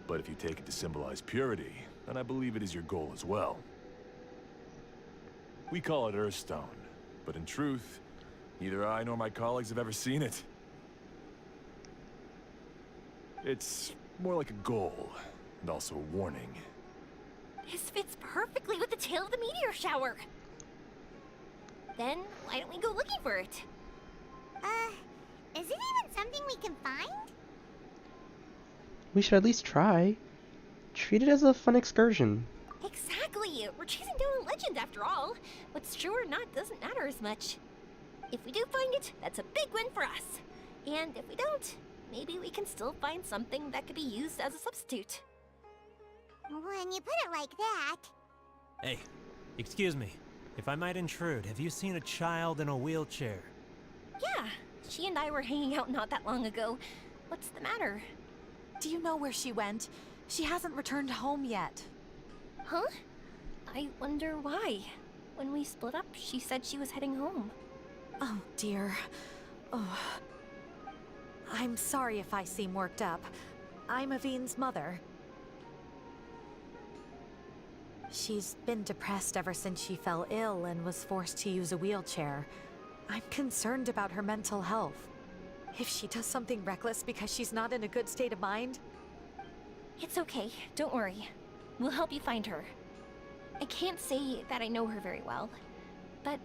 But if you take it to symbolize purity, and I believe it is your goal as well. We call it Earthstone, but in truth, neither I nor my colleagues have ever seen it. It's more like a goal, and also a warning. This fits perfectly with the tale of the meteor shower. Then, why don't we go looking for it? Is it even something we can find? We should at least try. Treat it as a fun excursion. Exactly! We're chasing down a legend after all. What's true or not doesn't matter as much. If we do find it, that's a big win for us. And if we don't, maybe we can still find something that could be used as a substitute. When you put it like that... Hey, excuse me. If I might intrude, have you seen a child in a wheelchair? Yeah, she and I were hanging out not that long ago. What's the matter? Do you know where she went? She hasn't returned home yet. Huh? I wonder why. When we split up, she said she was heading home. Oh, dear. Oh. I'm sorry if I seem worked up. I'm Avine's mother. She's been depressed ever since she fell ill and was forced to use a wheelchair. I'm concerned about her mental health. If she does something reckless because she's not in a good state of mind... It's okay, don't worry. We'll help you find her. I can't say that I know her very well, but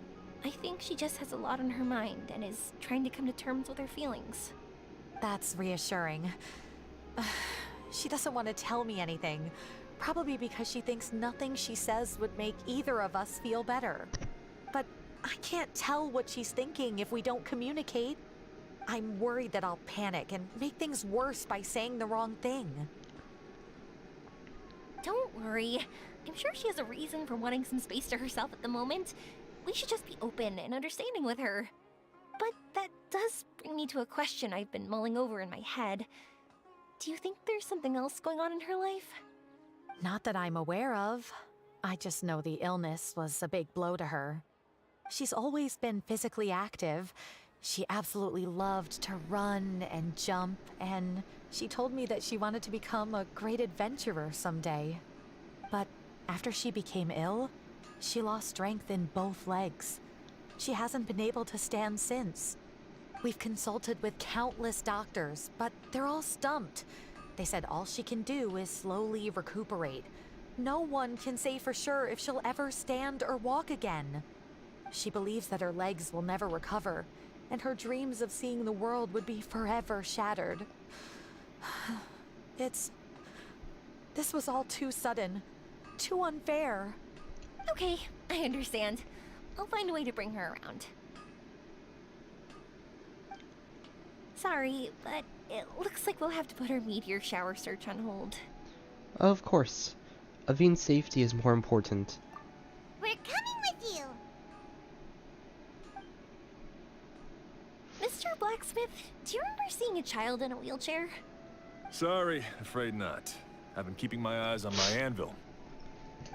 I think she just has a lot on her mind and is trying to come to terms with her feelings. That's reassuring. She doesn't want to tell me anything, probably because she thinks nothing she says would make either of us feel better. But I can't tell what she's thinking if we don't communicate. I'm worried that I'll panic and make things worse by saying the wrong thing. Don't worry. I'm sure she has a reason for wanting some space to herself at the moment. We should just be open and understanding with her. But that does bring me to a question I've been mulling over in my head. Do you think there's something else going on in her life? Not that I'm aware of. I just know the illness was a big blow to her. She's always been physically active. She absolutely loved to run and jump, and she told me that she wanted to become a great adventurer someday. But after she became ill, she lost strength in both legs. She hasn't been able to stand since. We've consulted with countless doctors, but they're all stumped. They said all she can do is slowly recuperate. No one can say for sure if she'll ever stand or walk again. She believes that her legs will never recover, and her dreams of seeing the world would be forever shattered. This was all too sudden, too unfair. Okay, I understand. I'll find a way to bring her around. Sorry, but it looks like we'll have to put our meteor shower search on hold. Of course. Avine's safety is more important. We're coming with you! Mr. Blacksmith, do you remember seeing a child in a wheelchair? Sorry, afraid not. I've been keeping my eyes on my anvil.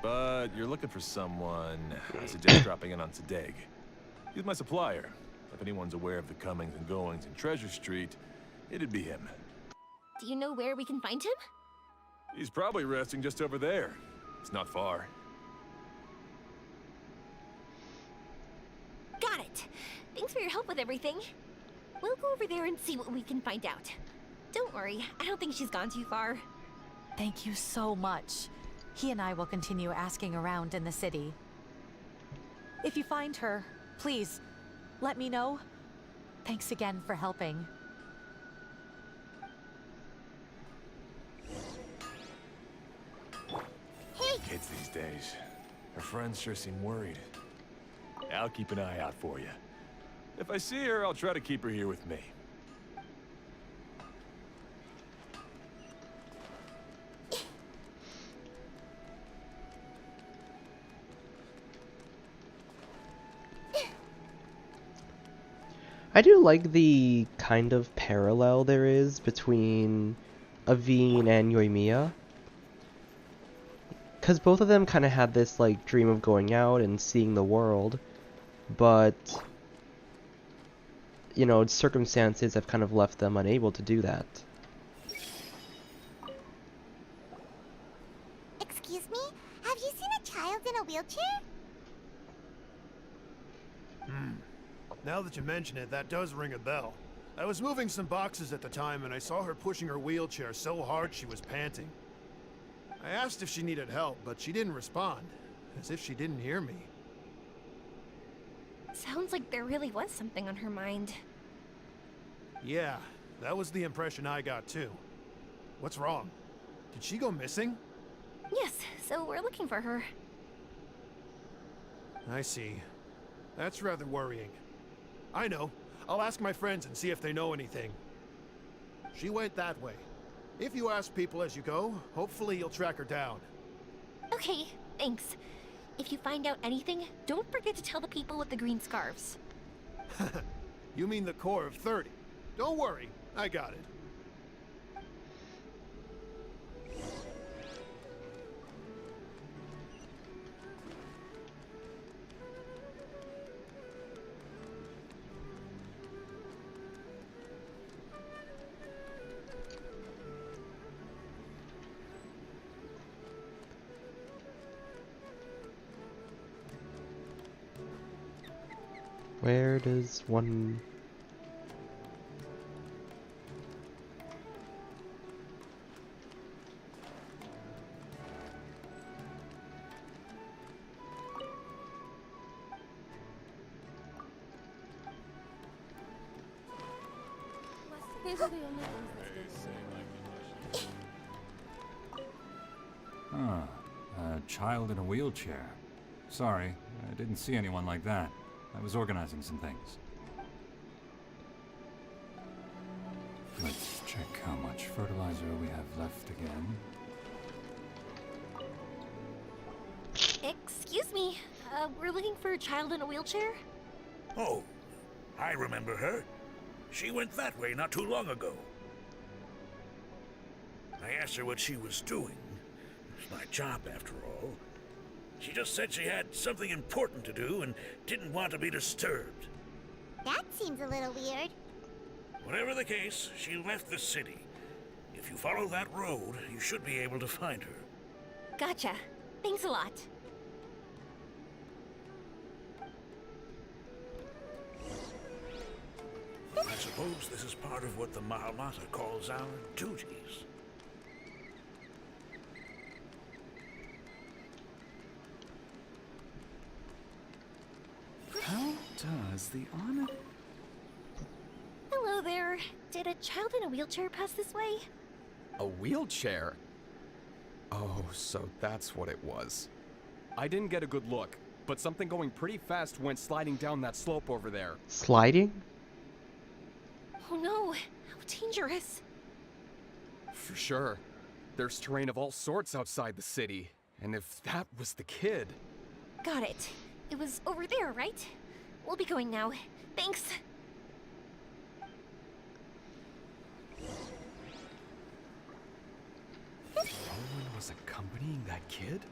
But you're looking for someone. I suggest dropping in on Sadeg. He's my supplier. If anyone's aware of the comings and goings in Treasure Street, it'd be him. Do you know where we can find him? He's probably resting just over there. It's not far. Got it. Thanks for your help with everything. We'll go over there and see what we can find out. Don't worry, I don't think she's gone too far. Thank you so much. He and I will continue asking around in the city. If you find her, please, let me know. Thanks again for helping. Kids these days. Her friends sure seem worried. I'll keep an eye out for you. If I see her, I'll try to keep her here with me. I do like the kind of parallel there is between Avine and Yoimiya. Because both of them kind of had this like dream of going out and seeing the world, but you know, circumstances have kind of left them unable to do that. Excuse me? Now that you mention it, that does ring a bell. I was moving some boxes at the time and I saw her pushing her wheelchair so hard she was panting. I asked if she needed help, but she didn't respond, as if she didn't hear me. Sounds like there really was something on her mind. Yeah, that was the impression I got too. What's wrong? Did she go missing? Yes, so we're looking for her. I see. That's rather worrying. I know. I'll ask my friends and see if they know anything. She went that way. If you ask people as you go, hopefully you'll track her down. Okay, thanks. If you find out anything, don't forget to tell the people with the green scarves. You mean the core of 30. Don't worry, I got it. Where does one... Huh. A child in a wheelchair. Sorry, I didn't see anyone like that. I was organizing some things. Let's check how much fertilizer we have left again. Excuse me, we're looking for a child in a wheelchair? Oh, I remember her. She went that way not too long ago. I asked her what she was doing. It's my job, after all. She just said she had something important to do and didn't want to be disturbed. That seems a little weird. Whatever the case, she left the city. If you follow that road, you should be able to find her. Gotcha. Thanks a lot. I suppose this is part of what the Mahamata calls our duties. How does the honor... Hello there. Did a child in a wheelchair pass this way? A wheelchair? Oh, so that's what it was. I didn't get a good look, but something going pretty fast went sliding down that slope over there. Sliding? Oh no, how dangerous. For sure. There's terrain of all sorts outside the city, and if that was the kid... Got it. It was over there, right? We'll be going now. Thanks. Someone was accompanying that kid?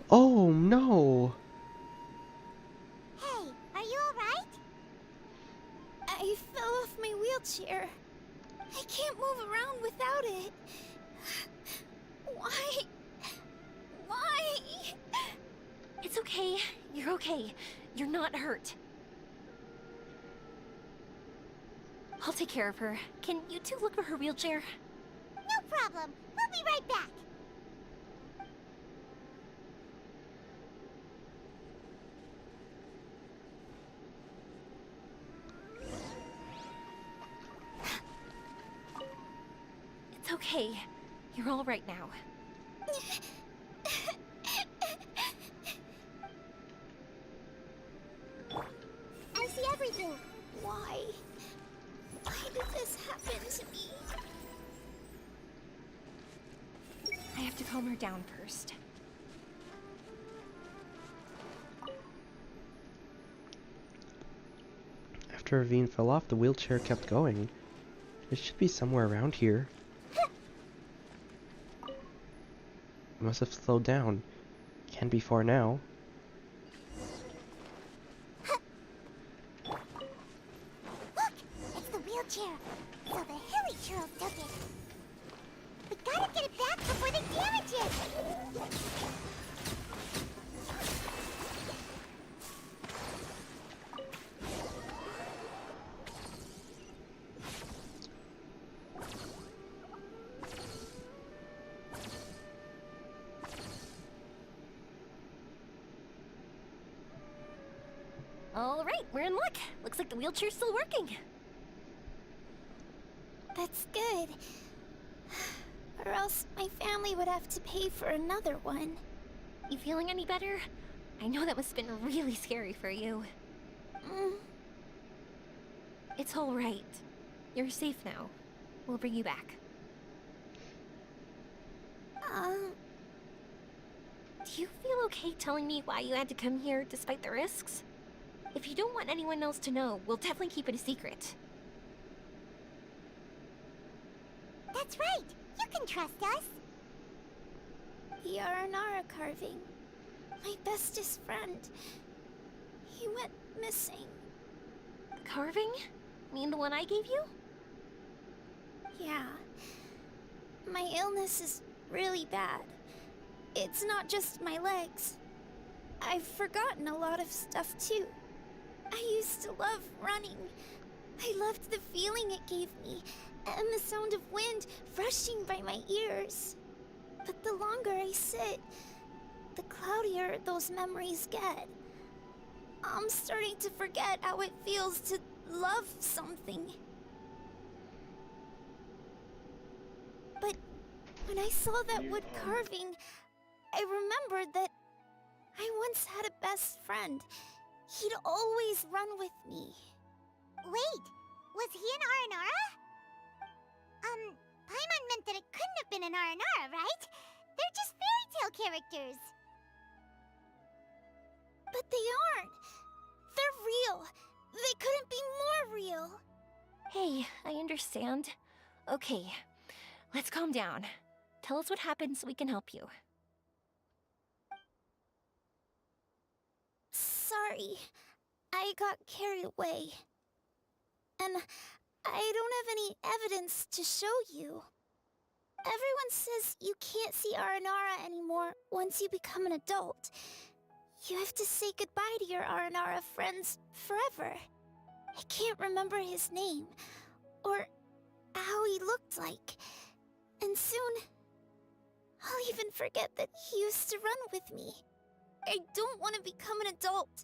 Oh no! Hey, are you alright? I fell off my wheelchair. I can't move around without it. Why? Why? It's okay. You're okay. You're not hurt. I'll take care of her. Can you two look for her wheelchair? No problem. We'll be right back. It's okay. You're all right now. I see everything. Why? Why did this happen to me? I have to calm her down first. After Ravine fell off, the wheelchair kept going. It should be somewhere around here. It must have slowed down. Can't be far now. wheelchair, so the hilly churls took it. We gotta get it back before they damage it! All right, we're in luck. Looks like the wheelchair's still working. That's good. Or else my family would have to pay for another one. You feeling any better? I know that must have been really scary for you. It's all right. You're safe now. We'll bring you back. Do you feel okay telling me why you had to come here despite the risks? If you don't want anyone else to know, we'll definitely keep it a secret. That's right! You can trust us! The Aranara carving. My bestest friend. He went missing. The carving? Mean the one I gave you? Yeah. My illness is really bad. It's not just my legs. I've forgotten a lot of stuff too. I used to love running. I loved the feeling it gave me, and the sound of wind rushing by my ears. But the longer I sit, the cloudier those memories get. I'm starting to forget how it feels to love something. But when I saw that wood carving, I remembered that I once had a best friend. He'd always run with me. Wait, was he an Aranara? Paimon meant that it couldn't have been an Aranara, right? They're just fairy tale characters. But they aren't. They're real. They couldn't be more real. Hey, I understand. Okay, let's calm down. Tell us what happened so we can help you. Sorry. I got carried away. And I don't have any evidence to show you. Everyone says you can't see Aranara anymore once you become an adult. You have to say goodbye to your Aranara friends forever. I can't remember his name, or how he looked like. And soon, I'll even forget that he used to run with me. I don't want to become an adult.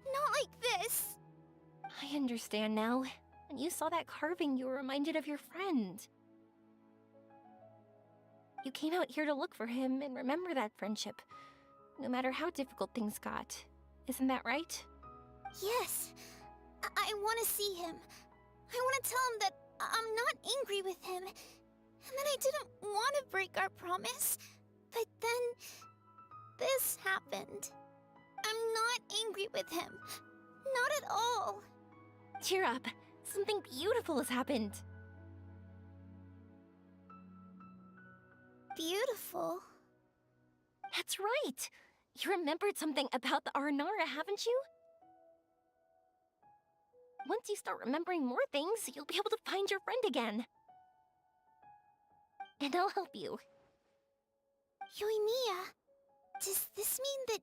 Not like this. I understand now. When you saw that carving, you were reminded of your friend. You came out here to look for him and remember that friendship, no matter how difficult things got. Isn't that right? Yes. I want to see him. I want to tell him that I'm not angry with him, and that I didn't want to break our promise. But then, this happened. I'm not angry with him. Not at all. Cheer up. Something beautiful has happened. Beautiful? That's right. You remembered something about the Aranara, haven't you? Once you start remembering more things, you'll be able to find your friend again. And I'll help you. Yoimiya, does this mean that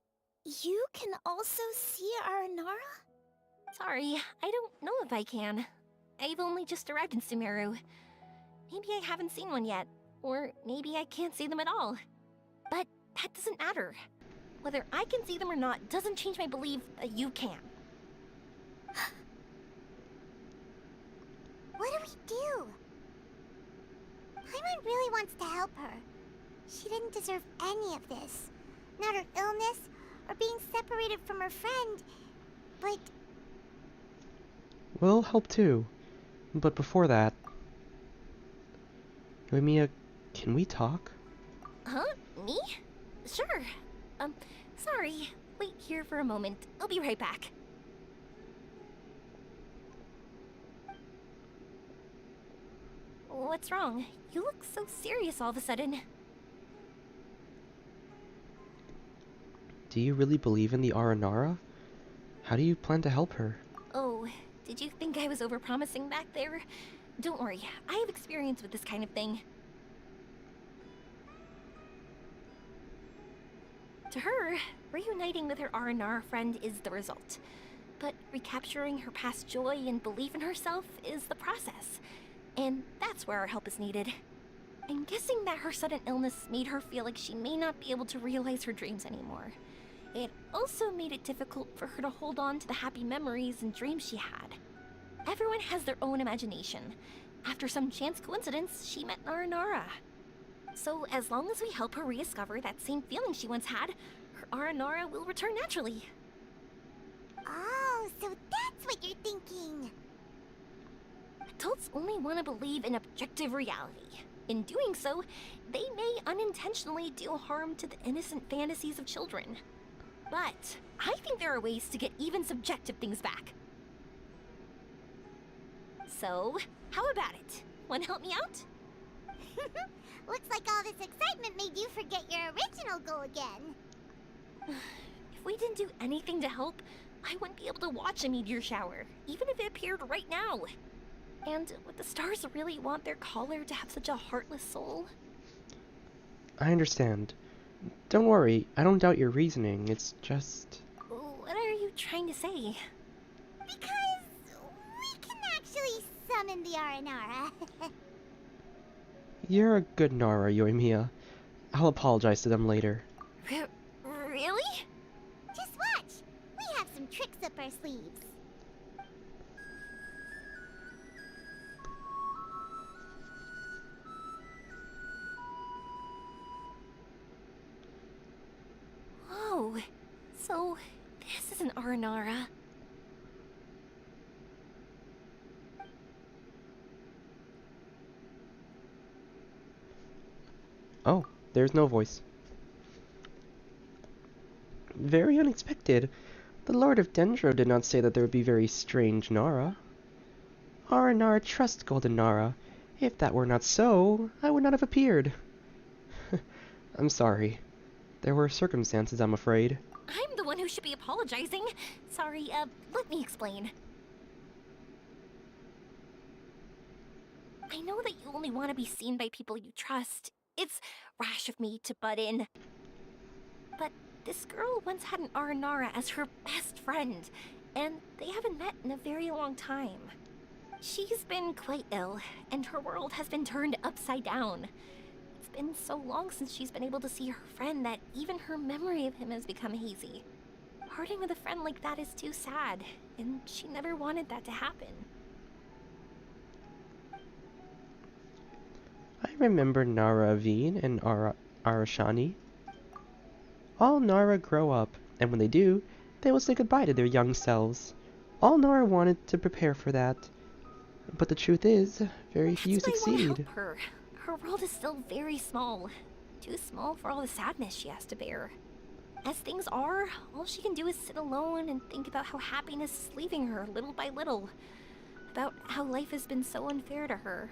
you can also see Aranara? Sorry, I don't know if I can. I've only just arrived in Sumeru. Maybe I haven't seen one yet, or maybe I can't see them at all. But that doesn't matter. Whether I can see them or not doesn't change my belief that you can. What do we do? Paimon really wants to help her. She didn't deserve any of this. Not her illness, or being separated from her friend, but... We'll help too. But before that... Yoimiya, can we talk? Huh? Me? Sure. Sorry. Wait here for a moment. I'll be right back. What's wrong? You look so serious all of a sudden. Do you really believe in the Aranara? How do you plan to help her? Oh, Did you think I was overpromising back there? Don't worry, I have experience with this kind of thing. To her, reuniting with her Aranara friend is the result. But recapturing her past joy and belief in herself is the process. And that's where our help is needed. I'm guessing that her sudden illness made her feel like she may not be able to realize her dreams anymore. It also made it difficult for her to hold on to the happy memories and dreams she had. Everyone has their own imagination. After some chance coincidence, she met Aranara. So as long as we help her rediscover that same feeling she once had, her Aranara will return naturally. Oh, so that's what you're thinking. Adults only want to believe in objective reality. In doing so, they may unintentionally do harm to the innocent fantasies of children. But I think there are ways to get even subjective things back. So, how about it? Want to help me out? Looks like all this excitement made you forget your original goal again. If we didn't do anything to help, I wouldn't be able to watch a meteor shower, even if it appeared right now. And would the stars really want their caller to have such a heartless soul? I understand. Don't worry, I don't doubt your reasoning, it's just... What are you trying to say? Because we can actually summon the Aranara. You're a good Nara, Yoimiya. I'll apologize to them later. Really? Just watch! We have some tricks up our sleeves. Oh, so this is an Aranara. Oh, there's no voice. Very unexpected. The Lord of Dendro did not say that there would be very strange Nara. Aranara trust Golden Nara. If that were not so, I would not have appeared. I'm sorry. There were circumstances, I'm afraid. I'm the one who should be apologizing. Sorry, let me explain. I know that you only want to be seen by people you trust. It's rash of me to butt in. But this girl once had an Aranara as her best friend, and they haven't met in a very long time. She's been quite ill, and her world has been turned upside down. It's been so long since she's been able to see her friend that even her memory of him has become hazy. Parting with a friend like that is too sad, and she never wanted that to happen. I remember Nara Aveen and Arashani. All Nara grow up, and when they do, they will say goodbye to their young selves. All Nara wanted to prepare for that. But the truth is, very few That's why I succeed. want to help her. Her world is still very small. Too small for all the sadness she has to bear. As things are, all she can do is sit alone and think about how happiness is leaving her little by little. About how life has been so unfair to her.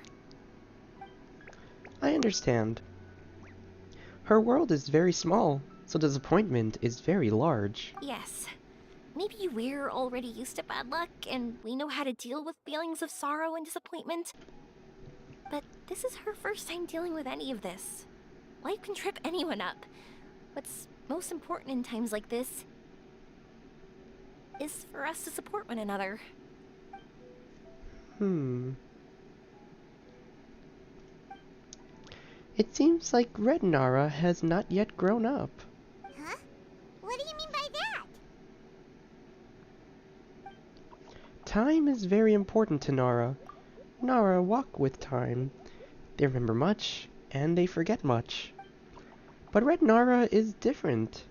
I understand. Her world is very small, so disappointment is very large. Yes. Maybe we're already used to bad luck, and we know how to deal with feelings of sorrow and disappointment. But this is her first time dealing with any of this. Life can trip anyone up. What's most important in times like this is for us to support one another. It seems like Red Nara has not yet grown up. Huh? What do you mean by that? Time is very important to Nara. Nara walk with time. They remember much, and they forget much. But Red Nara is different.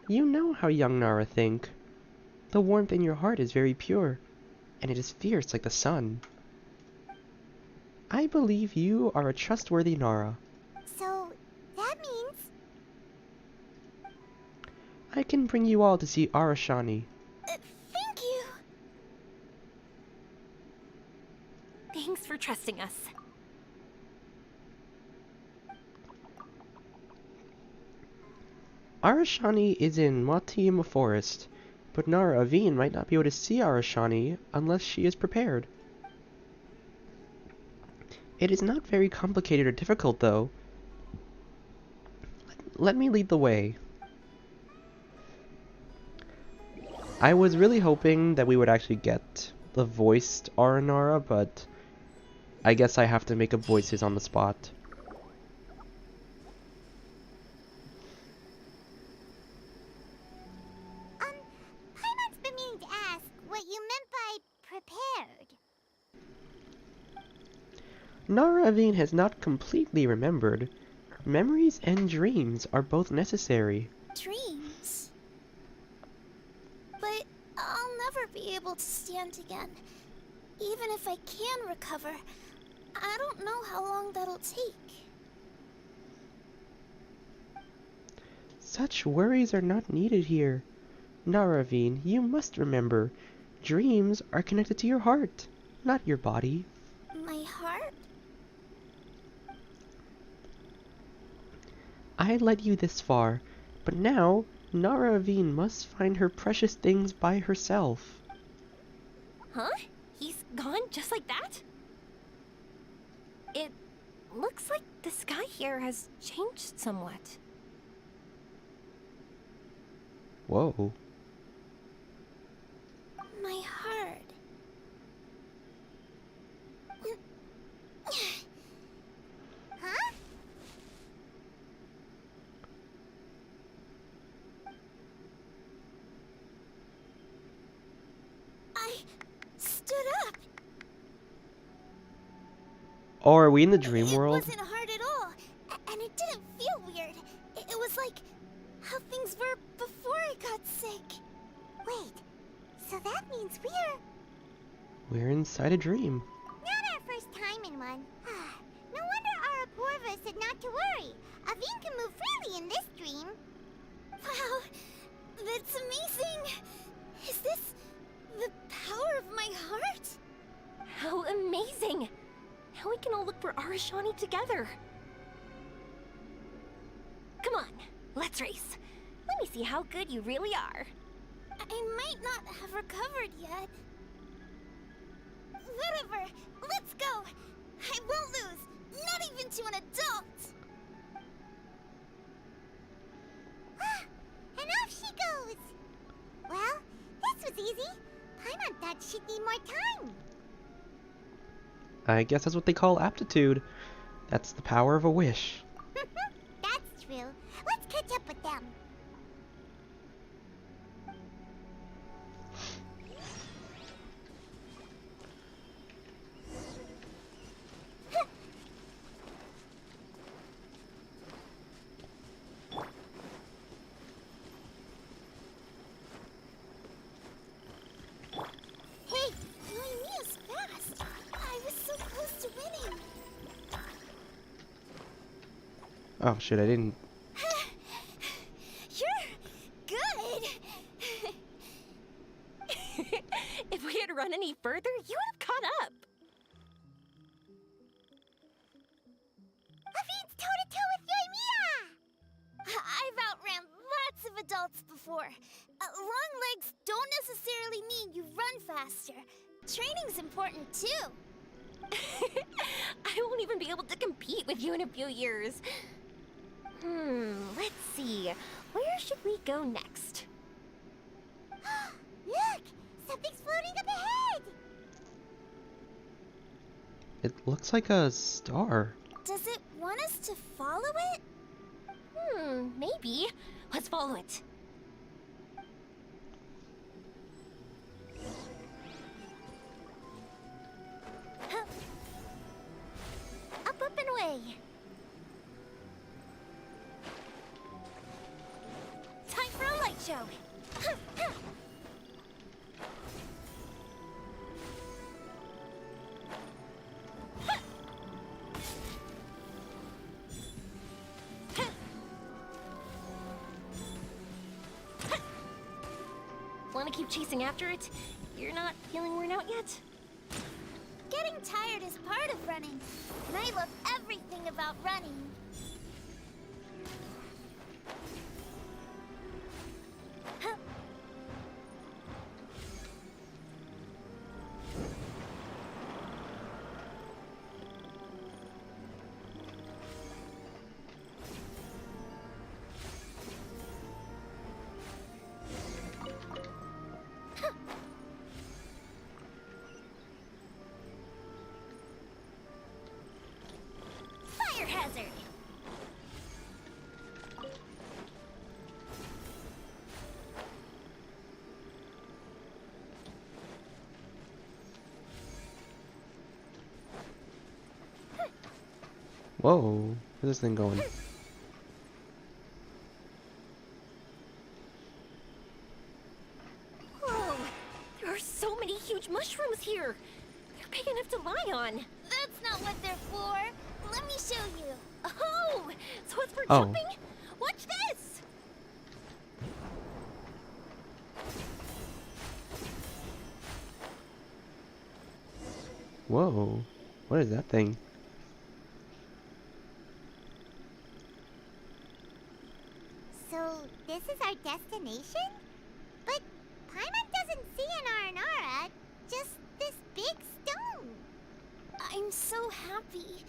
You know how young Nara think. The warmth in your heart is very pure, and it is fierce like the sun. I believe you are a trustworthy Nara. So, that means... I can bring you all to see Arashani. Thank you! Thanks for trusting us. Arashani is in Matiyama Forest. But Nara Aveen might not be able to see Arashani unless she is prepared. It is not very complicated or difficult, though. Let me lead the way. I was really hoping that we would actually get the voiced Aranara, but I guess I have to make up voices on the spot. Paimon's been meaning to ask what you meant by prepared. Nara Aveen has not completely remembered. Memories and dreams are both necessary. Dreams? But I'll never be able to stand again. Even if I can recover, I don't know how long that'll take. Such worries are not needed here. Nara Aveen, you must remember, dreams are connected to your heart, not your body. My heart? I led you this far, but now Nara Aveen must find her precious things by herself. Huh? He's gone just like that? It looks like the sky here has changed somewhat. Whoa. My heart. Huh? I stood up. Oh, are we in the dream world? It wasn't hard at all, and it didn't feel weird. It was like how things were before I got sick. Wait, so that means We're inside a dream. not our first time in one. No wonder Arapurva said not to worry. Aveen can move freely in this dream. Wow, that's amazing. Is this the power of my heart? How amazing! Now we can all look for Arashani together. Come on, let's race. Let me see how good you really are. I might not have recovered yet. Whatever, let's go. I won't lose, not even to an adult. And off she goes. Well, this was easy. Paimon thought she'd need more time. I guess that's what they call aptitude. That's the power of a wish. That's true. Let's catch up with them. Hey, Yoimiya's fast. I was so close to winning. Oh shit, I didn't... You're good. If we had run any further, you would have caught up. Aveen's toe-to-toe with Yoimiya! I've outran lots of adults before. Long legs don't necessarily mean you run faster. Training's important too. I won't even be able to compete with you in a few years. Let's see. Where should we go next? Look! Something's floating up ahead! It looks like a star. Does it want us to follow it? Maybe. Let's follow it. Up, up, and away. Time for a light show. Want to keep chasing after it? You're not feeling worn out yet? Getting tired is part of running, and I love everything about running. Whoa, where's this thing going? Whoa! There are so many huge mushrooms here! They're big enough to lie on! That's not what they're for. Let me show you. Oh! So it's for Oh. jumping? Watch this! Whoa, what is that thing? So, this is our destination? But Paimon doesn't see an Aranara, just this big stone. I'm so happy.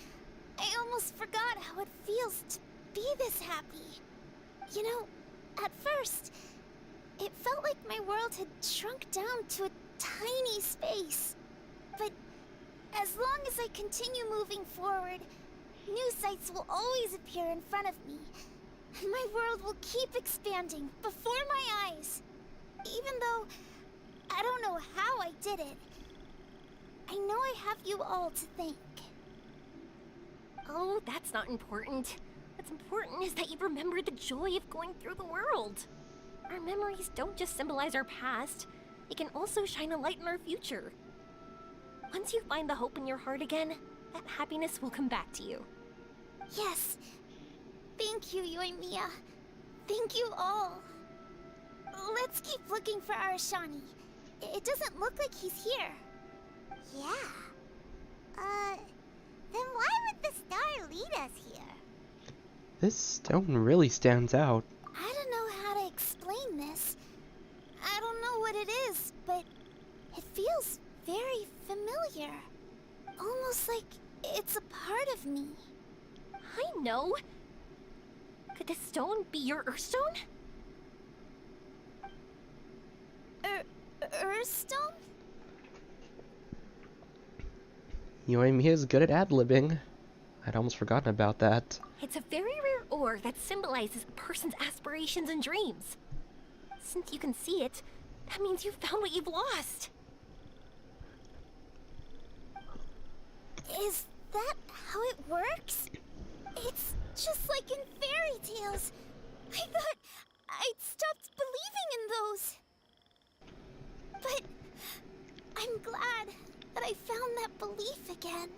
I almost forgot how it feels to be this happy. You know, at first, it felt like my world had shrunk down to a tiny space. But as long as I continue moving forward, new sights will always appear in front of me. And my world will keep expanding before my eyes. Even though I don't know how I did it, I know I have you all to thank. Oh, that's not important. What's important is that you remember the joy of going through the world. Our memories don't just symbolize our past, they can also shine a light in our future. Once you find the hope in your heart again, that happiness will come back to you. Yes. Thank you, Yoimiya. Thank you all. Let's keep looking for Arashani. It doesn't look like he's here. Yeah. Then why would the star lead us here? This stone really stands out. I don't know how to explain this. I don't know what it is, but it feels very familiar. Almost like it's a part of me. I know! Could this stone be your Earthstone? Earthstone? Yoimiya's good at ad-libbing. I'd almost forgotten about that. It's a very rare ore that symbolizes a person's aspirations and dreams. Since you can see it, that means you've found what you've lost. Is that how it works? It's just like in fairy tales. I thought I'd stopped believing in those. But I'm glad that I found that belief again.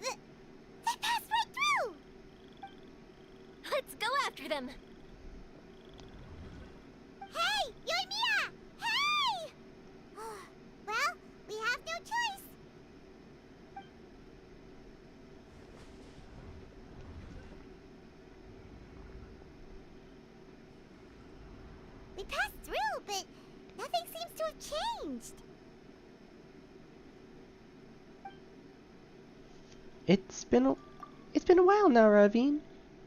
They passed right through! Let's go after them. Hey, Yoimiya! Hey! Well, we have no choice. We passed through, but nothing seems to have changed. It's been a while now, Ravine.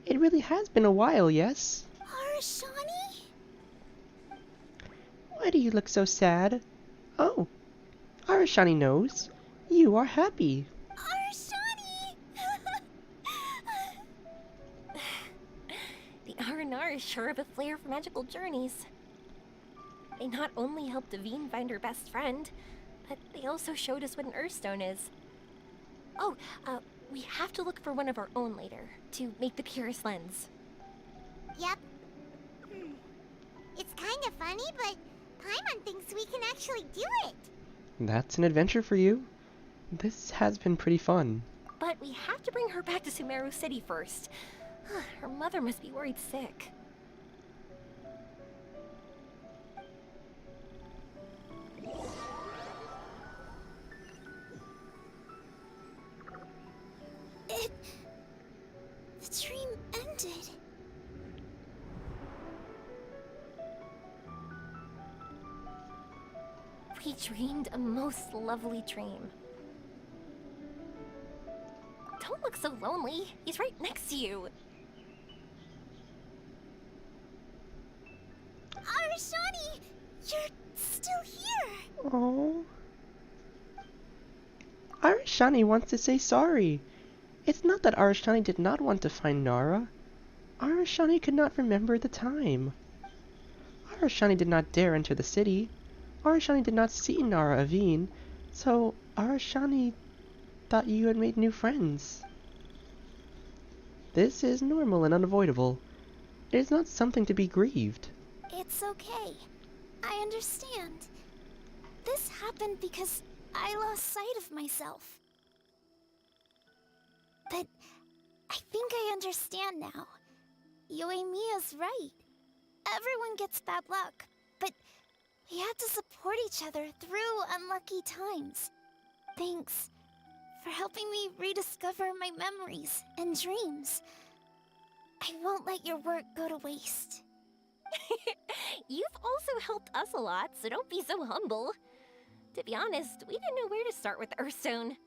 It really has been a while, yes? Arashani? Why do you look so sad? Oh, Arashani knows. You are happy. Arashani! The R&R is sure of a flair for magical journeys. They not only helped Devine find her best friend, but they also showed us what an Earthstone is. Oh, we have to look for one of our own later, to make the purest lens. Yep. It's kind of funny, but Paimon thinks we can actually do it. That's an adventure for you. This has been pretty fun. But we have to bring her back to Sumeru City first. Her mother must be worried sick. The dream ended. We dreamed a most lovely dream. Don't look so lonely. He's right next to you. Arashani! You're still here! Oh. Arashani wants to say sorry. It's not that Arashani did not want to find Nara. Arashani could not remember the time. Arashani did not dare enter the city. Arashani did not see Nara Aveen, so Arashani thought you had made new friends. This is normal and unavoidable. It is not something to be grieved. It's okay. I understand. This happened because I lost sight of myself. But I think I understand now. Yoimiya's right. Everyone gets bad luck, but we have to support each other through unlucky times. Thanks for helping me rediscover my memories and dreams. I won't let your work go to waste. You've also helped us a lot, so don't be so humble. To be honest, we didn't know where to start with Earthstone.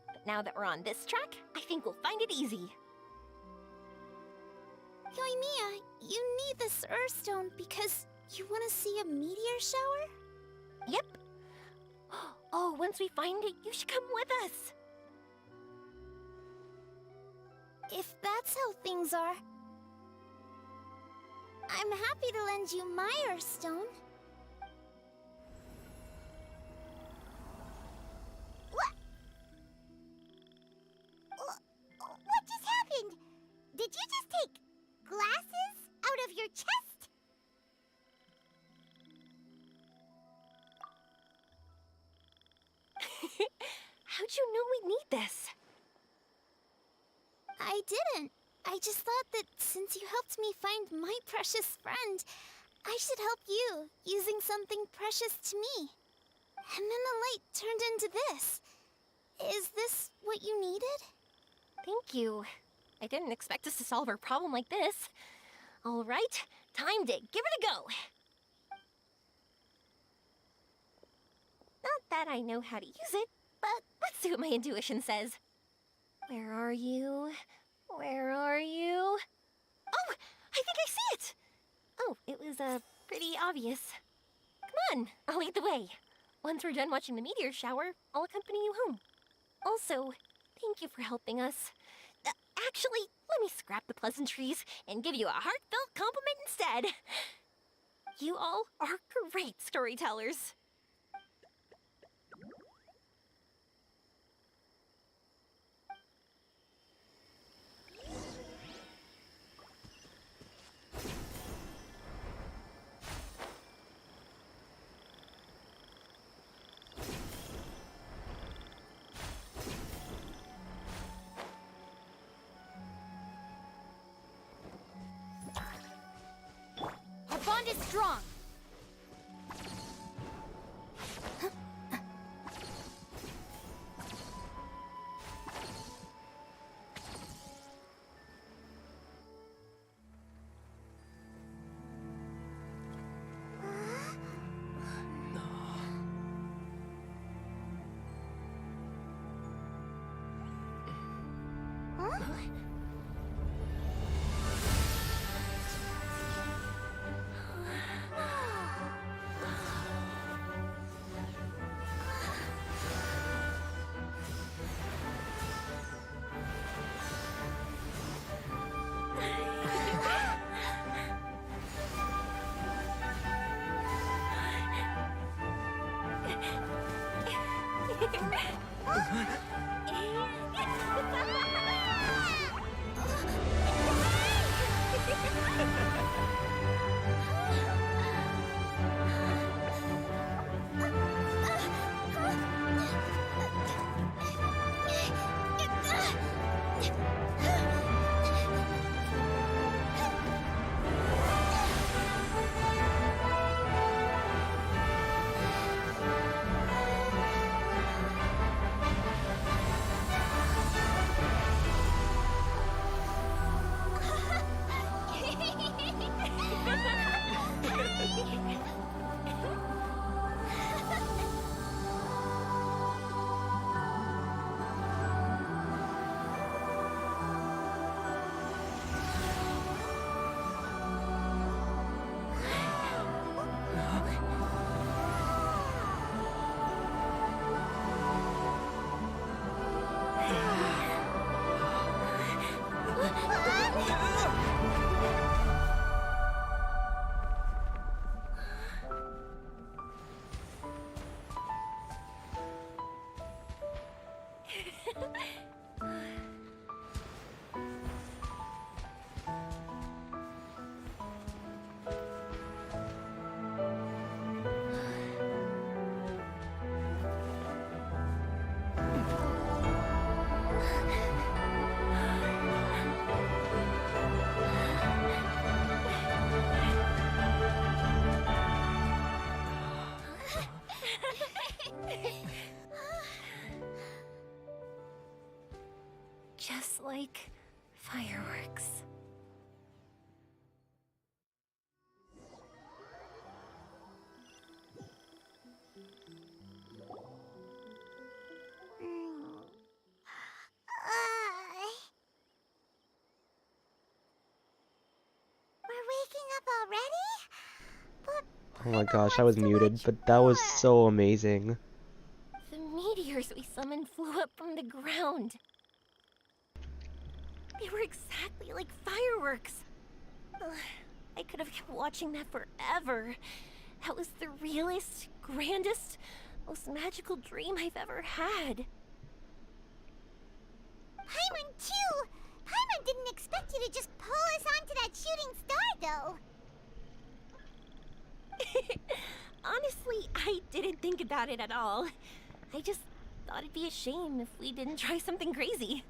But now that we're on this track, I think we'll find it easy. Yoimiya, you need this Earthstone because you want to see a meteor shower? Yep. Oh, once we find it, you should come with us. If that's how things are, I'm happy to lend you my Earthstone. What just happened? Did you just take glasses out of your chest? How'd you know we'd need this? I didn't. I just thought that since you helped me find my precious friend, I should help you using something precious to me. And then the light turned into this. Is this what you needed? Thank you. I didn't expect us to solve our problem like this. All right, time to give it a go. Not that I know how to use it, but let's see what my intuition says. Where are you? Where are you? Oh, I think I see it! Oh, it was, pretty obvious. Come on, I'll lead the way. Once we're done watching the meteor shower, I'll accompany you home. Also, thank you for helping us. Actually, let me scrap the pleasantries and give you a heartfelt compliment instead. You all are great storytellers. Our bond is strong. Just like fireworks. We're waking up already? But Oh my gosh, I wants was to muted, watch but that was more. so amazing. The meteors we summoned flew up from the ground. They were exactly like fireworks. Ugh, I could have kept watching that forever. That was the realest, grandest, most magical dream I've ever had. Paimon too! Paimon didn't expect you to just pull us onto that shooting star, though. Honestly, I didn't think about it at all. I just thought it'd be a shame if we didn't try something crazy.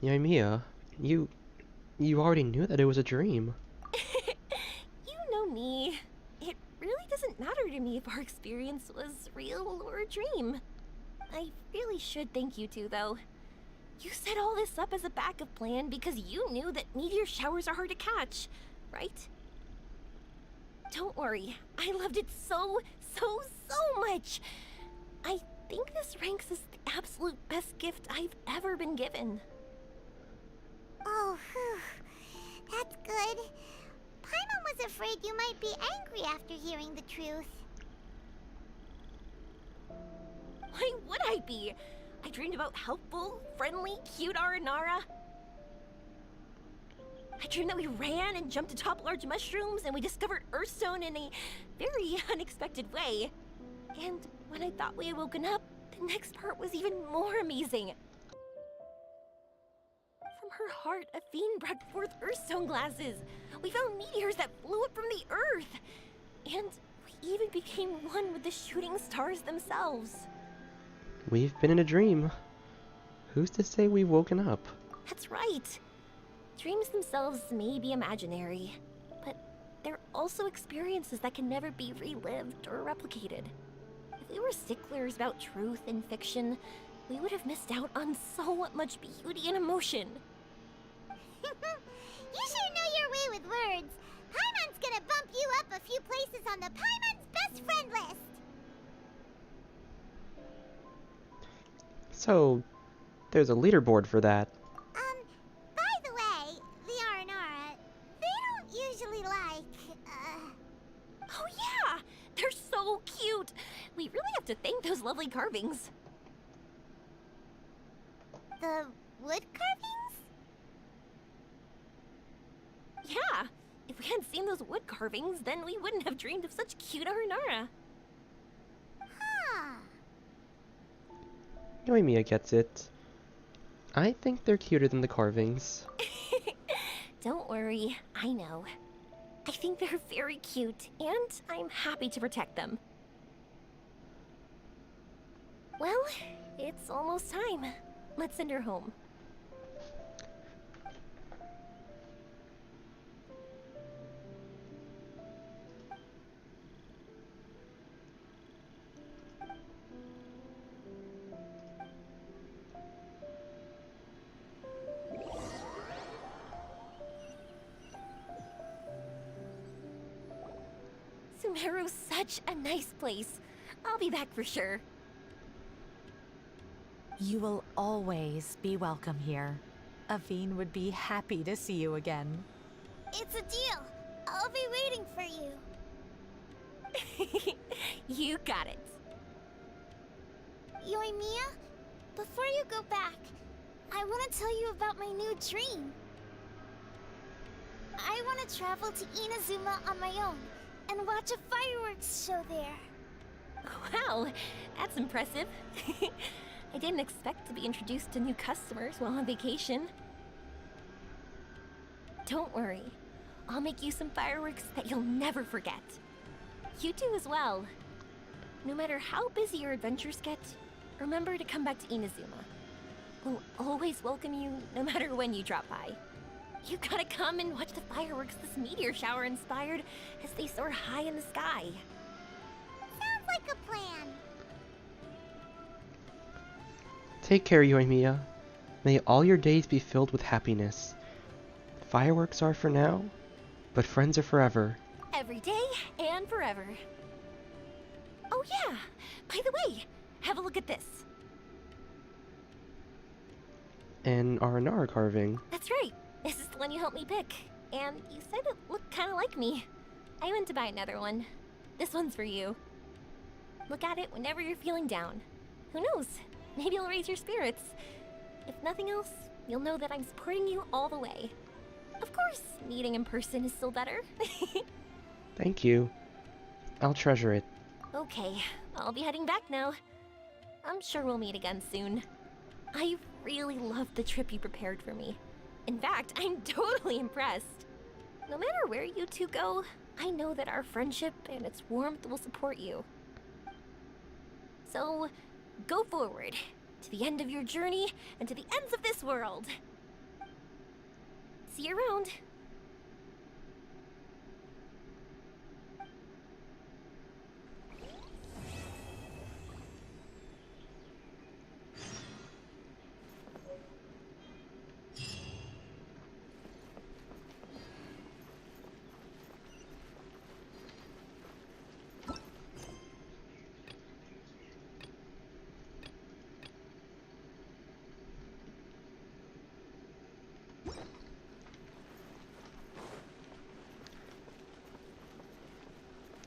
Yoimiya, you already knew that it was a dream. You know me. It really doesn't matter to me if our experience was real or a dream. I really should thank you two, though. You set all this up as a backup plan because you knew that meteor showers are hard to catch, right? Don't worry, I loved it so much. I think this ranks as the absolute best gift I've ever been given. Oh, whew. That's good. Paimon was afraid you might be angry after hearing the truth. Why would I be? I dreamed about helpful, friendly, cute Aranara. I dreamed that we ran and jumped atop large mushrooms and we discovered Earthstone in a very unexpected way. And when I thought we had woken up, the next part was even more amazing. From her heart, a fiend brought forth Earthstone glasses. We found meteors that flew up from the Earth. And we even became one with the shooting stars themselves. We've been in a dream. Who's to say we've woken up? That's right. Dreams themselves may be imaginary, but they're also experiences that can never be relived or replicated. If we were sticklers about truth in fiction, we would have missed out on so much beauty and emotion. You sure know your way with words. Paimon's gonna bump you up a few places on the Paimon's best friend list. So, there's a leaderboard for that. By the way, the Aranara, they don't usually like, Oh yeah! They're so cute! We really have to thank those lovely carvings. the wood carvings? Yeah! If we hadn't seen those wood carvings, then we wouldn't have dreamed of such cute Aranara. Huh. Yoimiya gets it. I think they're cuter than the carvings. Don't worry, I know. I think they're very cute, and I'm happy to protect them. Well, it's almost time. Let's send her home. Sumeru's such a nice place. I'll be back for sure. You will always be welcome here. Aveen would be happy to see you again. It's a deal. I'll be waiting for you. You got it. Yoimiya, before you go back, I want to tell you about my new dream. I want to travel to Inazuma on my own and watch a fireworks show there. Wow, that's impressive. I didn't expect to be introduced to new customers while on vacation. Don't worry. I'll make you some fireworks that you'll never forget. You do as well. No matter how busy your adventures get, remember to come back to Inazuma. We'll always welcome you, no matter when you drop by. You gotta come and watch the fireworks this meteor shower inspired as they soar high in the sky. Take care, Yoimiya. May all your days be filled with happiness. Fireworks are for now, but friends are forever. Every day and forever. Oh yeah, by the way, have a look at this. An Aranara carving. That's right. This is the one you helped me pick. And you said it looked kind of like me. I went to buy another one. This one's for you. Look at it whenever you're feeling down. Who knows? Maybe it'll raise your spirits. If nothing else, you'll know that I'm supporting you all the way. Of course, meeting in person is still better. Thank you. I'll treasure it. Okay, I'll be heading back now. I'm sure we'll meet again soon. I really loved the trip you prepared for me. In fact, I'm totally impressed. No matter where you two go, I know that our friendship and its warmth will support you. So, go forward, to the end of your journey and to the ends of this world. See you around.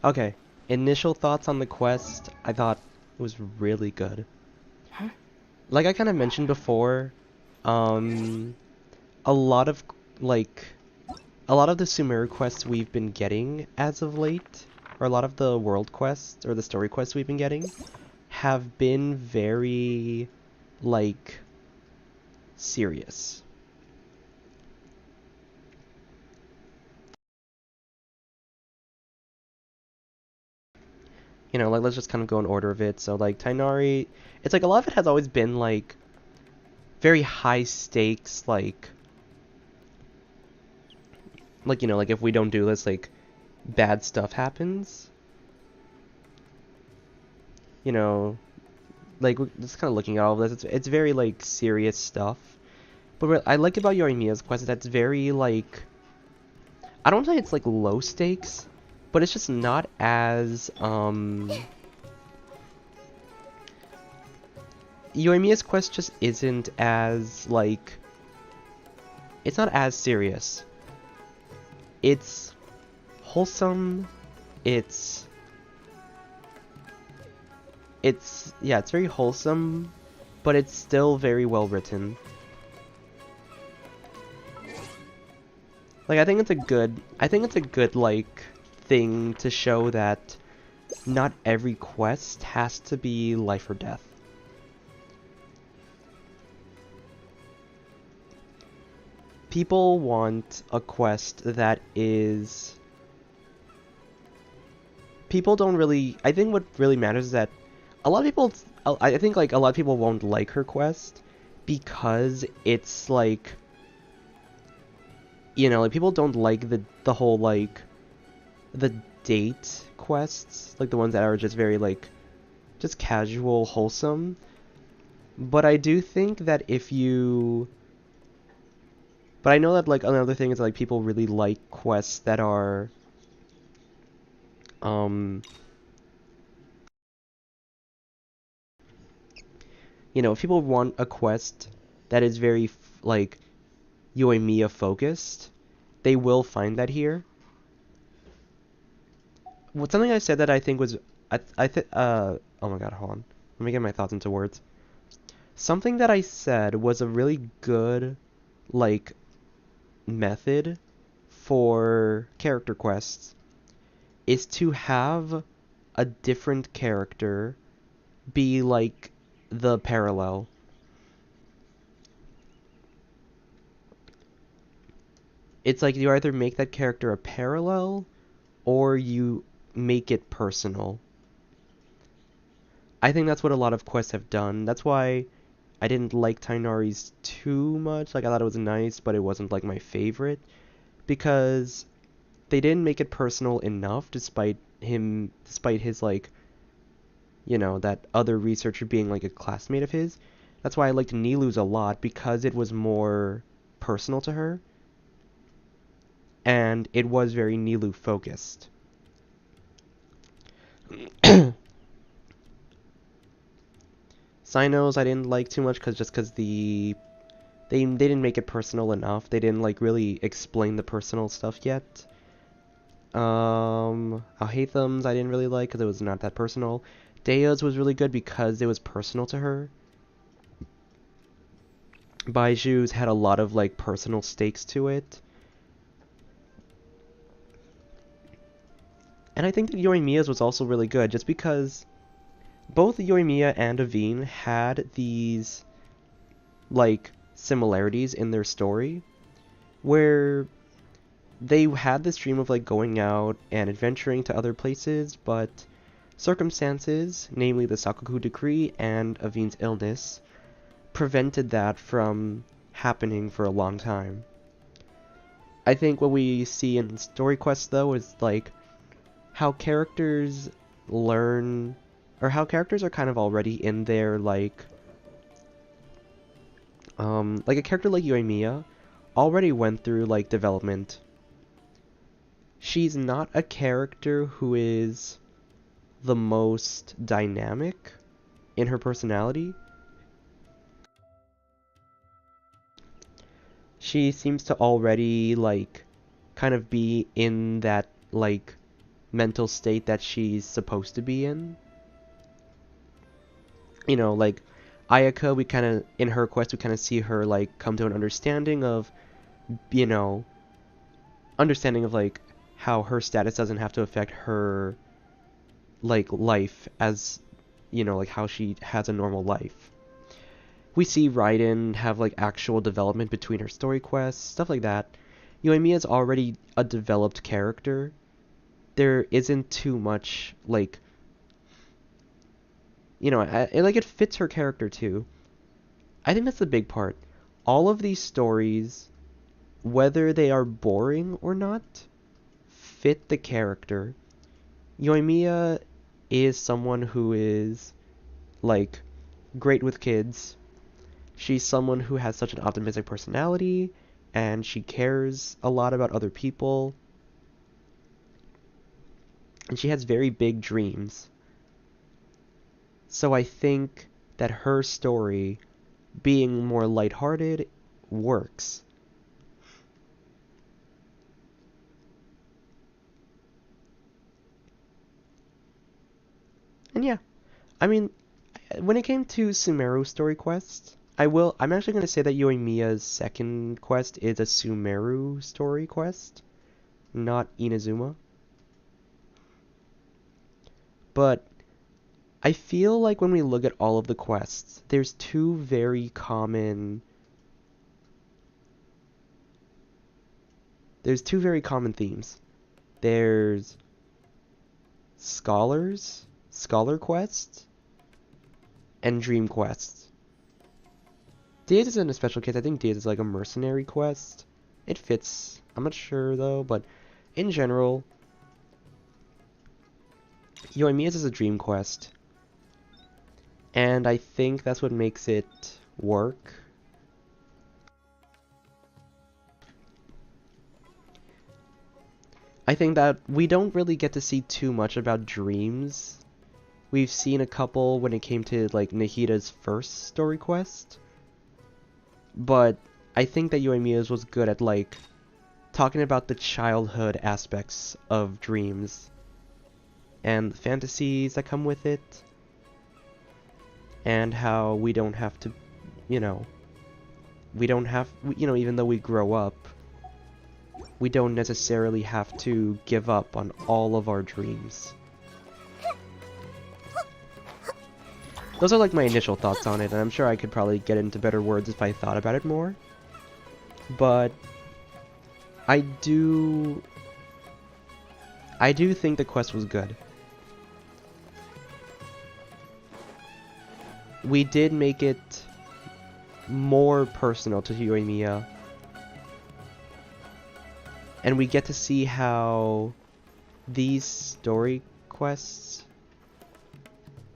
Okay, initial thoughts on the quest, I thought it was really good. Like I kind of mentioned before, a lot of, a lot of the Sumeru quests we've been getting as of late, or a lot of the world quests, or the story quests we've been getting, have been very, serious. You know, let's just kind of go in order of it. So, Tainari, it's a lot of it has always been, very high stakes, if we don't do this, bad stuff happens. You know, we're just kind of looking at all of this. It's very, serious stuff. But what I like about Yoimiya's quest is that it's very, I don't say it's, low stakes, but it's just not as, Yoimiya's quest just isn't as, it's not as serious. It's wholesome, yeah, it's very wholesome, but it's still very well written. I think it's a good, thing to show that not every quest has to be life or death. People want a quest that is... People don't really... I think what really matters is that a lot of people... I think, a lot of people won't like her quest because it's, you know, people don't like the whole, the date quests. The ones that are just very, just casual, wholesome. But I do think that if you... But I know that, another thing is, people really like quests that are, you know, if people want a quest that is very, Yoimiya focused, they will find that here. Something I said that I think was, oh my god, hold on. Let me get my thoughts into words. Something that I said was a really good, method for character quests is to have a different character be the parallel. It's you either make that character a parallel or you make it personal. I think that's what a lot of quests have done. That's why I didn't like Tainari's too much. I thought it was nice, but it wasn't my favorite. Because they didn't make it personal enough despite his you know, that other researcher being a classmate of his. That's why I liked Nilou's a lot, because it was more personal to her. And it was very Nilou focused. Cynos I didn't like too much because they didn't make it personal enough. They didn't like really explain the personal stuff yet. Alhaitham's I didn't really like because it was not that personal. Dea's was really good because it was personal to her. Baiju's had a lot of like personal stakes to it. And I think that Yoimiya's was also really good just because both Yoimiya and Avine had these like similarities in their story where they had this dream of like going out and adventuring to other places, but circumstances, namely the Sakoku decree and Avine's illness, prevented that from happening for a long time. I think what we see in story quests though is like how characters learn, or how characters are kind of already in their like a character like Yoimiya already went through like development. She's not a character who is the most dynamic in her personality. She seems to already like kind of be in that like mental state that she's supposed to be in. You know, like Ayaka, we kind of, in her quest, we kind of see her like come to an understanding of, you know, like how her status doesn't have to affect her like life as, you know, like how she has a normal life. We see Raiden have like actual development between her story quests, stuff like that. Yoimiya's already a developed character. There isn't too much like, you know, it fits her character too. I think that's the big part. All of these stories, whether they are boring or not, fit the character. Yoimiya is someone who is like great with kids. She's someone who has such an optimistic personality, and she cares a lot about other people. And she has very big dreams. So I think that her story, being more lighthearted, works. And yeah, I mean, when it came to Sumeru story quests, I'm actually going to say that Yoimiya's second quest is a Sumeru story quest, not Inazuma. But I feel like when we look at all of the quests, there's two very common themes. There's scholar quests, and dream quests. Diaz is in a special case. I think Diaz is like a mercenary quest. It fits. I'm not sure though, but in general, Yoimiya's is a dream quest. And I think that's what makes it work. I think that we don't really get to see too much about dreams. We've seen a couple when it came to like Nahida's first story quest. But I think that Yoimiya's was good at like talking about the childhood aspects of dreams and the fantasies that come with it, and how we don't have to, you know, even though we grow up, we don't necessarily have to give up on all of our dreams. Those are like my initial thoughts on it, and I'm sure I could probably get into better words if I thought about it more. But I do think the quest was good. We did make it more personal to Yoimiya, and we get to see how these story quests...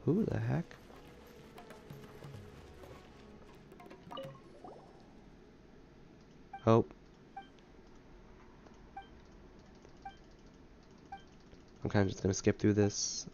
Who the heck? Oh. I'm kind of just gonna skip through this.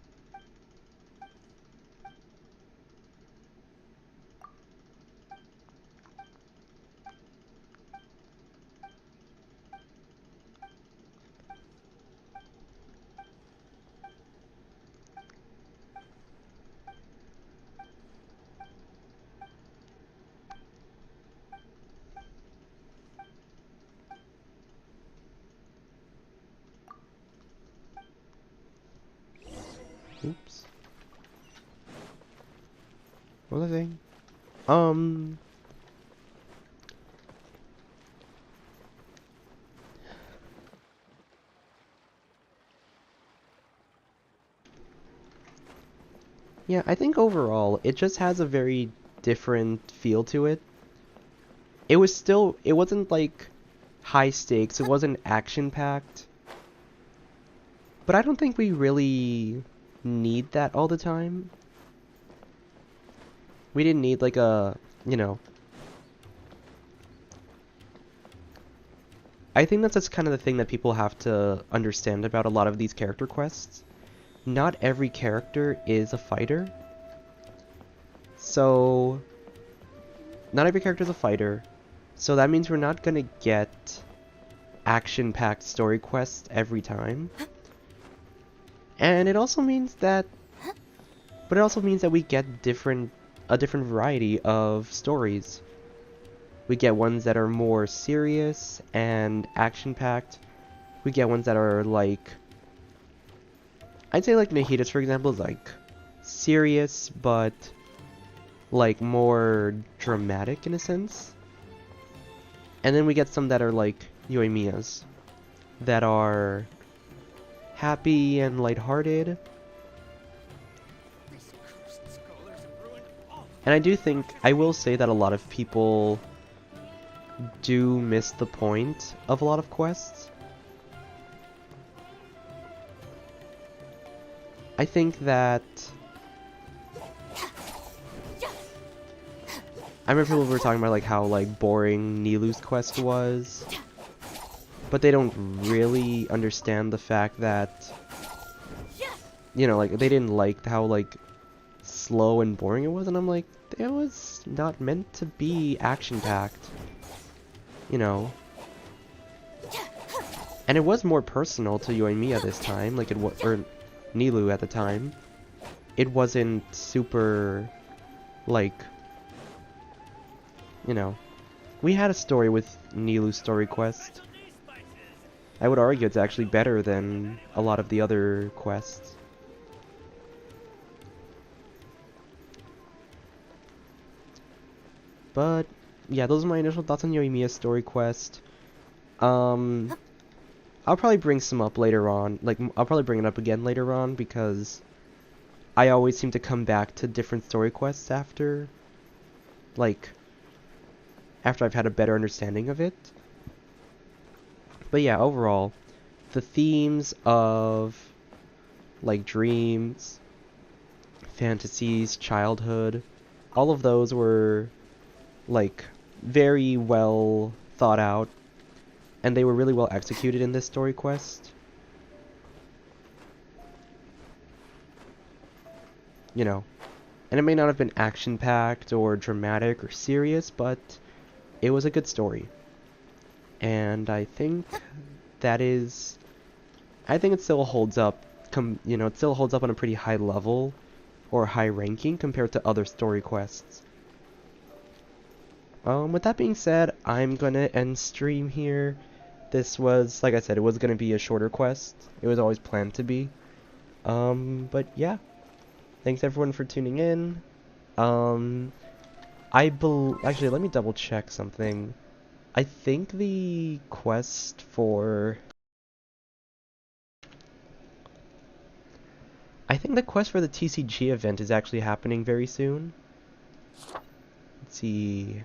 Oops. What was I saying? Yeah, I think overall, it just has a very different feel to it. It wasn't like high stakes, it wasn't action-packed. But I don't think we really need that all the time. We didn't need like a, you know. I think that's just kind of the thing that people have to understand about a lot of these character quests. Not every character is a fighter. So, not every character is a fighter. So that means we're not gonna get action-packed story quests every time. And it also means that we get a different variety of stories. We get ones that are more serious and action-packed. We get ones that are like, I'd say like Nahida's, for example, is like serious but like more dramatic in a sense. And then we get some that are like Yoimiya's, that are happy and lighthearted. And I will say that a lot of people do miss the point of a lot of quests. I think that I remember people were talking about like how like boring Nilu's quest was, but they don't really understand the fact that, you know, like they didn't like how like slow and boring it was, and I'm like, it was not meant to be action-packed, you know. And it was more personal to Yoimiya this time, like it was, or Nilu at the time. It wasn't super, like, you know, we had a story with Nilu's story quest. I would argue it's actually better than a lot of the other quests. But yeah, those are my initial thoughts on Yoimiya's story quest. I'll probably bring some up later on. Like, I'll probably bring it up again later on because I always seem to come back to different story quests after, like, after I've had a better understanding of it. But yeah, overall, the themes of, like, dreams, fantasies, childhood, all of those were, like, very well thought out, and they were really well executed in this story quest. You know, and it may not have been action-packed or dramatic or serious, but it was a good story. And I think it still holds up, you know, it still holds up on a pretty high level or high ranking compared to other story quests. With that being said, I'm gonna end stream here. This was, like I said, it was gonna be a shorter quest. It was always planned to be. But yeah. Thanks everyone for tuning in. Actually, let me double check something. I think the quest for the TCG event is actually happening very soon. Let's see.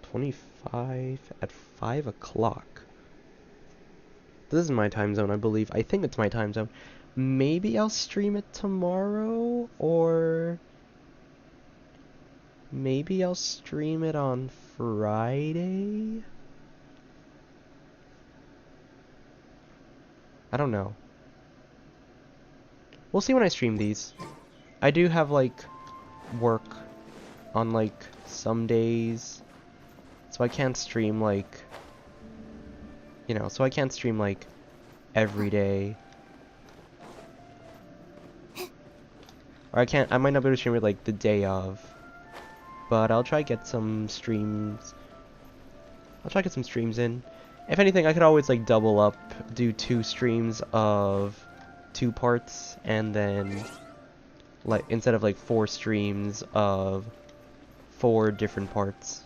'25 at 5 o'clock. This is my time zone, I believe. I think it's my time zone. Maybe I'll stream it tomorrow, or maybe I'll stream it on Friday? I don't know. We'll see when I stream these. I do have, like, work on, like, some days, so I can't stream, like, you know, so I can't stream, like, every day. Or I might not be able to stream it, like, the day of. But I'll try to get some streams. I'll try to get some streams in. If anything, I could always, like, double up, do 2 streams of 2 parts, and then, like, instead of, like, 4 streams of 4 different parts.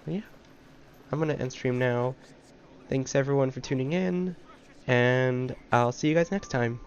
But yeah, I'm gonna end stream now. Thanks everyone for tuning in, and I'll see you guys next time.